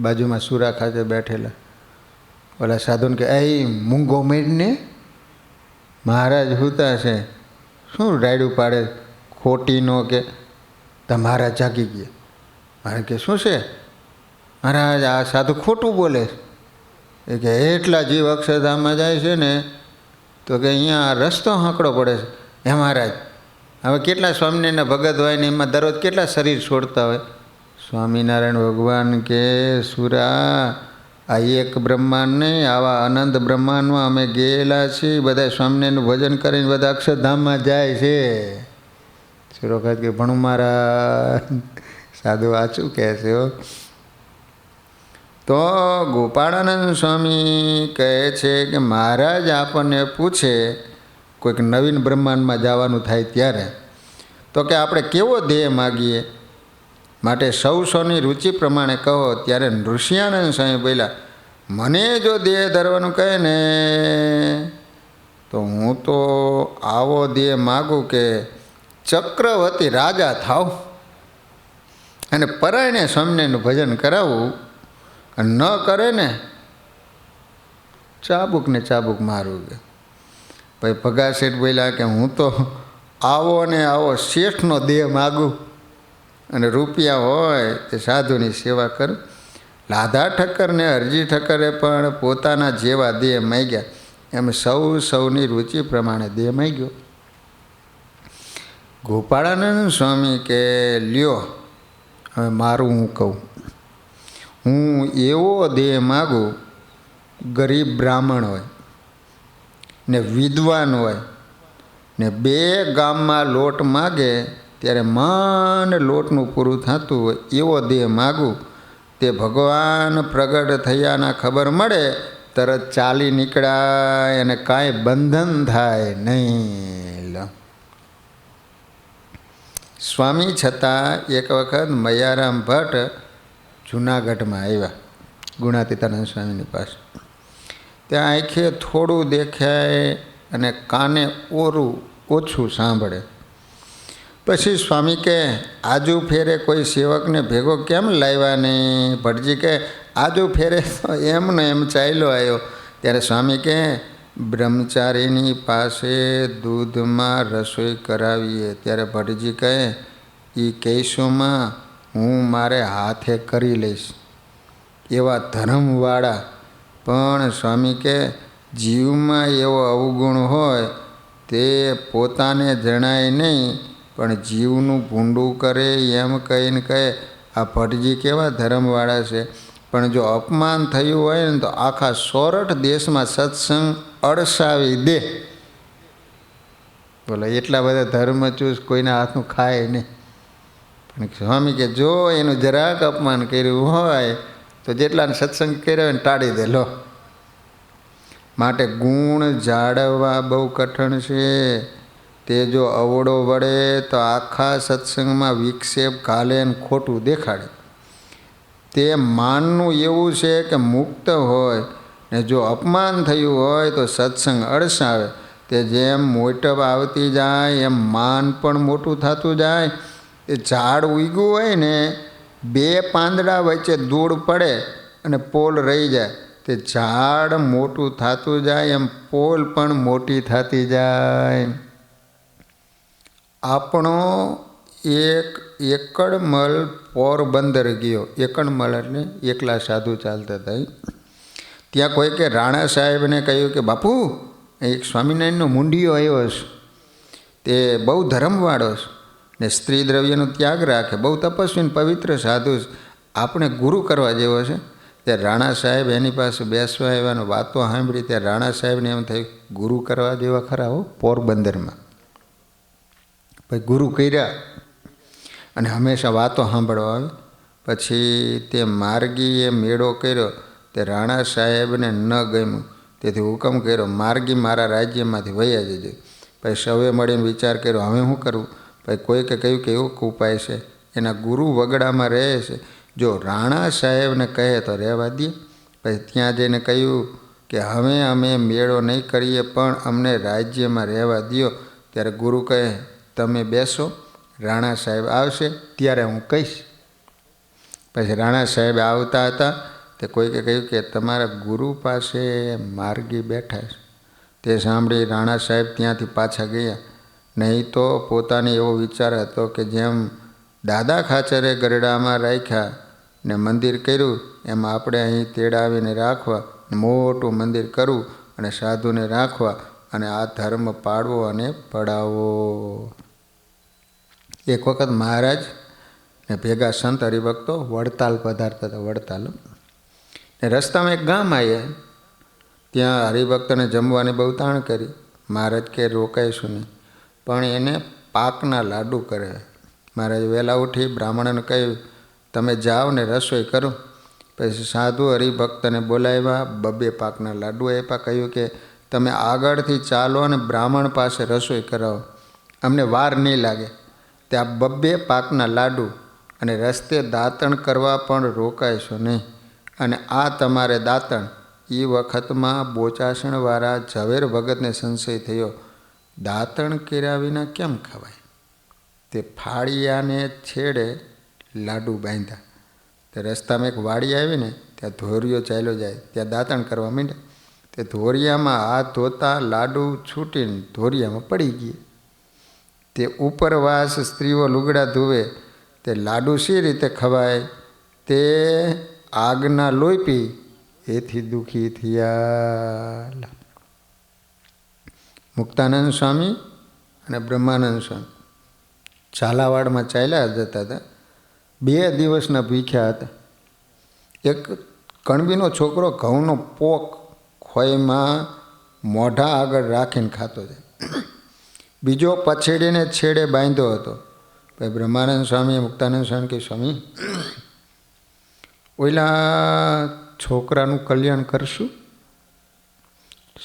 બાજુમાં સુરા ખાતે બેઠેલા ઓલા સાધુને કે એ મૂંગો મેળને મહારાજ હુતા છે, શું રાયડું પાડે ખોટીનો? કે તમારા જાગી ગયા. મારે કે શું છે મહારાજ? આ સાધુ ખોટું બોલે. એ કે એટલા જીવ અક્ષરધામમાં જાય છે ને, તો કે અહીંયા રસ્તો હાંકડો પડે છે. હે મહારાજ, હવે કેટલા સ્વામિનારાયણના ભગત હોય ને એમાં દરરોજ કેટલા શરીર છોડતા હોય? સ્વામિનારાયણ ભગવાન કે સુરા, આ એક બ્રહ્માંડ નહીં, આવા અનંત બ્રહ્માંડમાં અમે ગયેલા છીએ. બધા સ્વામિનારાયણનું ભજન કરીને બધા અક્ષરધામમાં જાય છે. સુરો ખાત કે ભણું મારા સાધુ વાંચું કહે છે. તો ગોપાળાનંદ સ્વામી કહે છે કે મહારાજ આપણને પૂછે કોઈક નવીન બ્રહ્માંડમાં જવાનું થાય ત્યારે, તો કે આપણે કેવો દેહ માગીએ? માટે સૌની રુચિ પ્રમાણે કહો. ત્યારે નૃસિંહાનંદ સ્વામી બોલ્યા, મને જો દેહ ધરવાનું કહે ને તો હું તો આવો દેહ માગું કે ચક્રવર્તી રાજા થાવ અને પરાયણે સ્વામિનારાયણનું ભજન કરાવવું. ન કરે ને ચાબુક ને ચાબુક મારું. કે ભાઈ ભગા શેઠ બોલ્યા કે હું તો આવો ને આવો શેઠનો દેહ માગું અને રૂપિયા હોય તે સાધુની સેવા કરું. લાધા ઠક્કર ને હરજી ઠક્કરે પણ પોતાના જેવા દેહ માગ્યા. એમ સૌની રુચિ પ્રમાણે દેહ માગ્યો. ગોપાળાનંદ સ્વામી કે લ્યો હવે મારું હું કહું. હું એવો દેહ માગું, ગરીબ બ્રાહ્મણ હોય ને વિદ્વાન હોય ને 2 ગામમાં લોટ માગે ત્યારે માન લોટનું પૂરું થતું હોય એવો દેહ માગું. તે ભગવાન પ્રગટ થયાના ખબર મળે તરત ચાલી નીકળાય અને કાંઈ બંધન થાય નહીં. સ્વામી છતાં એક વખત મયારામ ભટ્ટ જૂનાગઢમાં આવ્યા ગુણાતીતાનંદ સ્વામીની પાસે. ત્યાં આંખે થોડું દેખાય અને કાને ઓછું સાંભળે. પછી સ્વામી કહે આજુ ફેરે કોઈ સેવકને ભેગો કેમ લાવ્યા નહીં? ભટજી કહે આજુ ફેરે તો એમને એમ ચાલ્યો આવ્યો. ત્યારે સ્વામી કહે બ્રહ્મચારીની પાસે દૂધમાં રસોઈ કરાવીએ. ત્યારે ભટજી કહે એ કહીશુંમાં હું મારે હાથે કરી લઈશ. એવા ધર્મવાળા. પણ સ્વામી કે જીવમાં એવો અવગુણ હોય તે પોતાને જણાય નહીં, પણ જીવનું ભૂંડું કરે એમ કહીને કહે આ ભટજી કેવા ધર્મવાળા છે. પણ જો અપમાન થયું હોય ને તો આખા સોરઠ દેશમાં સત્સંગ અડસાવી દે. બોલો એટલા બધા ધર્મચૂસ કોઈના હાથનું ખાય નહીં. પણ સ્વામી કે જો એનું જરાક અપમાન કર્યું હોય તો જેટલાને સત્સંગ કર્યો હોય ને ટાળી દે. લો માટે ગુણ જાળવવા બહુ કઠણ છે. તે જો અવળો વળે તો આખા સત્સંગમાં વિક્ષેપ ઘાલે ને ખોટું દેખાડે. તે માનનું એવું છે કે મુક્ત હોય ને જો અપમાન થયું હોય તો સત્સંગ અડસાવે. તે જેમ મોટપ આવતી જાય એમ માન પણ મોટું થતું જાય એ ઝાડ ઉગ્યું હોય ને, બે પાંદડા વચ્ચે ધૂળ પડે અને પોલ રહી જાય, તે ઝાડ મોટું થતું જાય એમ પોલ પણ મોટી થતી જાય. આપણો એક એકડમલ પોરબંદર ગયો. એકડમલ એટલે એકલા સાધુ ચાલતા હતા. ત્યાં કોઈ કે રાણા સાહેબને કહ્યું કે બાપુ, એક સ્વામિનારાયણનો મુંડિયો આવ્યો છે, તે બહુ ધર્મવાળો છે ને સ્ત્રી દ્રવ્યનો ત્યાગ રાખે, બહુ તપસ્વી પવિત્ર સાધુ છે, આપણે ગુરુ કરવા જેવો છે. ત્યારે રાણા સાહેબ એની પાસે બેસવા આવ્યાનો વાતો સાંભળી. ત્યારે રાણા સાહેબને એમ થયું ગુરુ કરવા જેવા ખરા હો પોરબંદરમાં. પછી ગુરુ કર્યા અને હંમેશા વાતો સાંભળવા આવે. પછી તે માર્ગીએ મેળો કર્યો. તે રાણા સાહેબને ન ગમ્યું, તેથી હુકમ કર્યો માર્ગી મારા રાજ્યમાંથી વયા જજો. પછી સૌએ મળીને વિચાર કર્યો હવે શું કરવું. પછી કોઈકે કહ્યું કે એવું ઉપાય છે, એના ગુરુ વગડામાં રહે છે, જો રાણા સાહેબને કહે તો રહેવા દે. પછી ત્યાં જઈને કહ્યું કે હવે અમે મેળો નહીં કરીએ પણ અમને રાજ્યમાં રહેવા દો. ત્યારે ગુરુ કહે તમે બેસો, રાણા સાહેબ આવશે ત્યારે હું કહીશ. પછી રાણા સાહેબ આવતા હતા. તે કોઈકે કહ્યું કે તમારા ગુરુ પાસે માર્ગી બેઠા છે. તે સાંભળી રાણા સાહેબ ત્યાંથી પાછા ગયા. નહીં તો પોતાને એવો વિચાર હતો કે જેમ દાદા ખાચરે ગરડામાં રાખ્યા ને મંદિર કર્યું, એમાં આપણે અહીં તેડાવીને રાખવા, મોટું મંદિર કરવું અને સાધુને રાખવા અને આ ધર્મ પાડવો અને પડાવવો. એક વખત મહારાજ ને ભેગા સંત હરિભક્તો વડતાલ પધારતા હતા. વડતાલ ને રસ્તામાં એક ગામ આવ્યા. ત્યાં હરિભક્તોને જમવાની બહુ તાણ કરી. મહારાજ કે રોકાઈશું નહીં, પણ એને પાકના લાડુ કરે. મહારાજ વહેલા ઉઠી બ્રાહ્મણને કહ્યું તમે જાઓ ને રસોઈ કરો. પછી સાધુ હરિભક્તને બોલાવ્યા, બબ્બે પાકના લાડુ આપ્યા. કહ્યું કે તમે આગળથી ચાલો અને બ્રાહ્મણ પાસે રસોઈ કરાવો, અમને વાર નહીં લાગે. ત્યાં બબ્બે પાકના લાડુ અને રસ્તે દાંતણ કરવા પણ રોકાઈશો નહીં. અને આ તમારે દાંતણ. એ વખતમાં બોચાસણવાળા ઝવેર ભગતને સંશય થયો, દાંતણ કર્યા વિના કેમ ખવાય. તે ફાળિયાને છેડે લાડુ બાંધ્યા. તે રસ્તામાં એક વાડી આવી ને, ત્યાં ધોરિયો ચાલ્યો જાય, ત્યાં દાંતણ કરવા માંડ્યા. તે ધોરિયામાં હાથ ધોતા લાડુ છૂટીને ધોરિયામાં પડી ગયા. તે ઉપરવાસ સ્ત્રીઓ લુગડા ધોવે, તે લાડુ શી રીતે ખવાય. તે આગના લોહી પી એથી દુઃખી થયા. મુક્તાનંદ સ્વામી અને બ્રહ્માનંદ સ્વામી ઝાલાવાડમાં ચાલ્યા જતા હતા. 2 દિવસના ભૂખ્યા હતા. એક કણબીનો છોકરો ઘઉંનો પોક ખોઈમાં મોઢા આગળ રાખીને ખાતો જાય. બીજો પછેડીને છેડે બાંધ્યો હતો. પછી બ્રહ્માનંદ સ્વામીએ મુક્તાનંદ સ્વામી કે સ્વામી ઓલા છોકરાનું કલ્યાણ કરશું.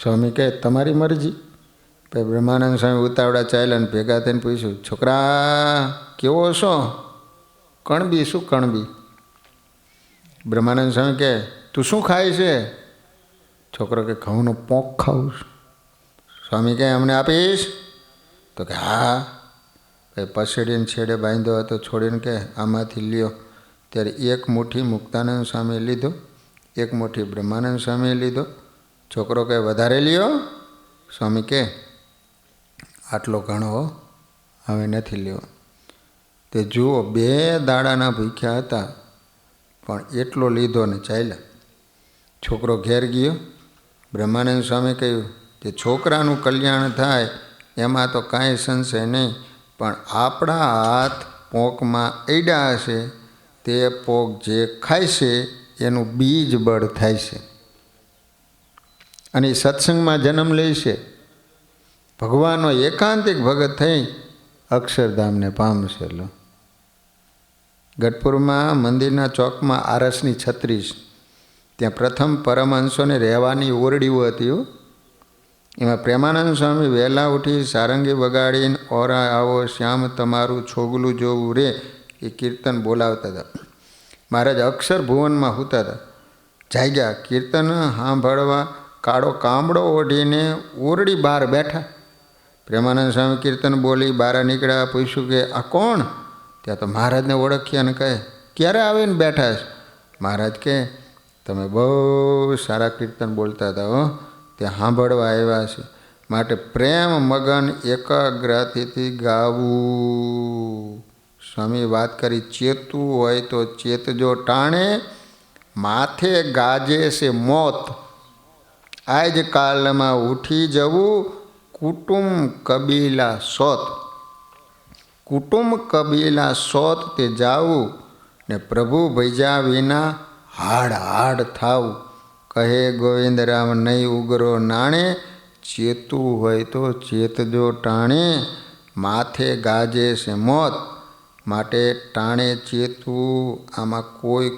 સ્વામી કહે તમારી મરજી. પછી બ્રહ્માનંદ સ્વામી ઉતાવળા ચાલ્યા અને ભેગા થઈને પૂછ્યું છોકરા કેવો છો. કણબી. શું કણબી. બ્રહ્માનંદ સ્વામી કહે તું શું ખાય છે. છોકરો કે ઘઉંનો પોંક ખાઉં છું. સ્વામી કહે અમને આપીશ. તો કે હા. પછી પછેડીને છેડે બાંધ્યો હતો, છોડીને કે આમાંથી લ્યો. ત્યારે એક મુઠ્ઠી મુક્તાનંદ સ્વામીએ લીધો, એક મુઠ્ઠી બ્રહ્માનંદ સ્વામીએ લીધો. છોકરો કે વધારે લ્યો. સ્વામી કે આટલો ઘણો હવે નથી લેવો. તે જુઓ 2 દાડાના ભૂખ્યા હતા પણ એટલો લીધો ને ચાલ્યા. છોકરો ઘેર ગયો. બ્રહ્માનંદ સ્વામી કહ્યું કે છોકરાનું કલ્યાણ થાય એમાં તો કાંઈ સંશય નહીં, પણ આપણા હાથ પોંકમાં અડ્યા હશે, તે પોક જે ખાય છે એનું બીજ બળ થાય છે અને સત્સંગમાં જન્મ લે છે. ભગવાનનો એકાંતિક ભગત થઈ અક્ષરધામને પામશે. ગઢપુરમાં મંદિરના ચોકમાં આરસની છત્રી છે. ત્યાં પ્રથમ પરમહંસોને રહેવાની ઓરડીઓ હતી. એમાં પ્રેમાનંદ સ્વામી વહેલા ઉઠી સારંગી વગાડીને ઓરા આવો શ્યામ તમારું છોગલું જોવું રે એ કીર્તન બોલાવતા હતા. મહારાજ અક્ષર ભુવનમાં સૂતા હતા. જાગ્યા કીર્તન સાંભળવા કાળો કામડો ઓઢીને ઓરડી બહાર બેઠા. પ્રેમાનંદ સ્વામી કીર્તન બોલી બહાર નીકળ્યા. પૂછ્યું કે આ કોણ. ત્યાં તો મહારાજને ઓળખ્યા અને કહે, ક્યારે આવીને બેઠા છે? મહારાજ કહે, તમે બહુ સારા કીર્તન બોલતા હતા હો, ત્યાં સાંભળવા આવ્યા છે, માટે પ્રેમ મગન એકાગ્રતાથી ગાવું. સ્વામી વાત કરી, ચેતવું હોય તો ચેતજો ટાણે, માથે ગાજે છે મોત. આજ કાલમાં ઉઠી જવું, કુટુંબ કબીલા સોત. કુટુંબ કબીલા સોત તે જાવું, ને પ્રભુ ભૈજા વિના હાડ હાડ થાવું. કહે ગોવિંદરામ નહીં ઉગરો નાણે, ચેતું હોય તો ચેતજો ટાણે, માથે ગાજે છે મોત. માટે ટાણે ચેતવું. આમાં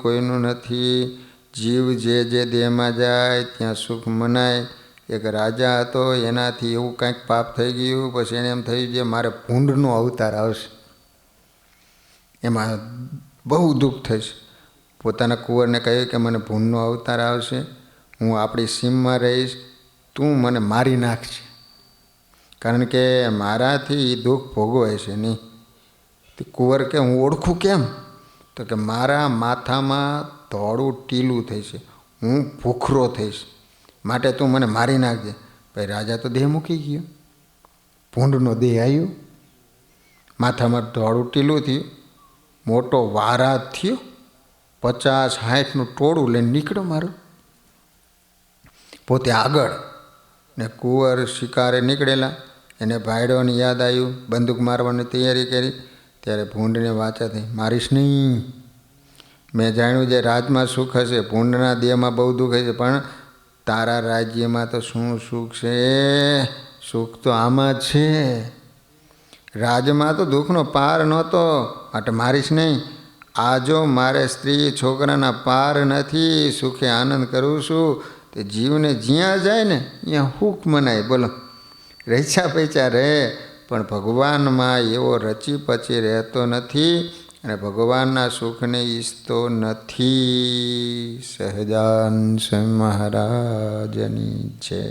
કોઈનું નથી. જીવ જે દેહમાં જાય ત્યાં સુખ મનાય. એક રાજા હતો, એનાથી એવું કંઈક પાપ થઈ ગયું, પછી એને એમ થયું કે મારે ભૂંડનો અવતાર આવશે. એમાં બહુ દુઃખ થશે. પોતાના કુંવરને કહ્યું કે મને ભૂંડનો અવતાર આવશે, હું આપણી સીમમાં રહીશ, તું મને મારી નાખશે, કારણ કે મારાથી એ દુઃખ ભોગવાય છે નહીં. તે કુંવર કે હું ઓળખું કેમ? તો કે મારા માથામાં ધોળું ટીલું થશે, હું ભૂખરો થઈશ, માટે તું મને મારી નાખજે. ભાઈ રાજા તો દેહ મૂકી ગયો, ભૂંડનો દેહ આવ્યો, માથામાં ધોળું ટીલું થયું, મોટો વારાત થયો, 50-60નું ટોળું લઈને નીકળ્યો મારો, પોતે આગળ ને કુંવર શિકારે નીકળેલા. એને ભાઈડોને યાદ આવ્યું, બંદૂક મારવાની તૈયારી કરી. ત્યારે ભૂંડને વાચા થઈ, મારીશ નહીં. મેં જાણ્યું જે રાજમાં સુખ હશે, ભૂંડના દેહમાં બહુ દુઃખ હશે, પણ તારા રાજ્યમાં તો શું સુખ છે? સુખ તો આમાં જ છે. રાજમાં તો દુઃખનો પાર નહોતો, માટે મારીશ નહીં. આ જો મારે સ્ત્રી છોકરાના પાર નથી, સુખે આનંદ કરું છું, તે જીવને જ્યાં જાય ને ત્યાં સુખ મનાય. બોલો, રચ્યા પૈસા રહે, પણ ભગવાનમાં એવો રચી પચી રહેતો નથી, અને ભગવાનના સુખને ઈચ્છતો નથી. સહજાન સ્વામી મહારાજની છે.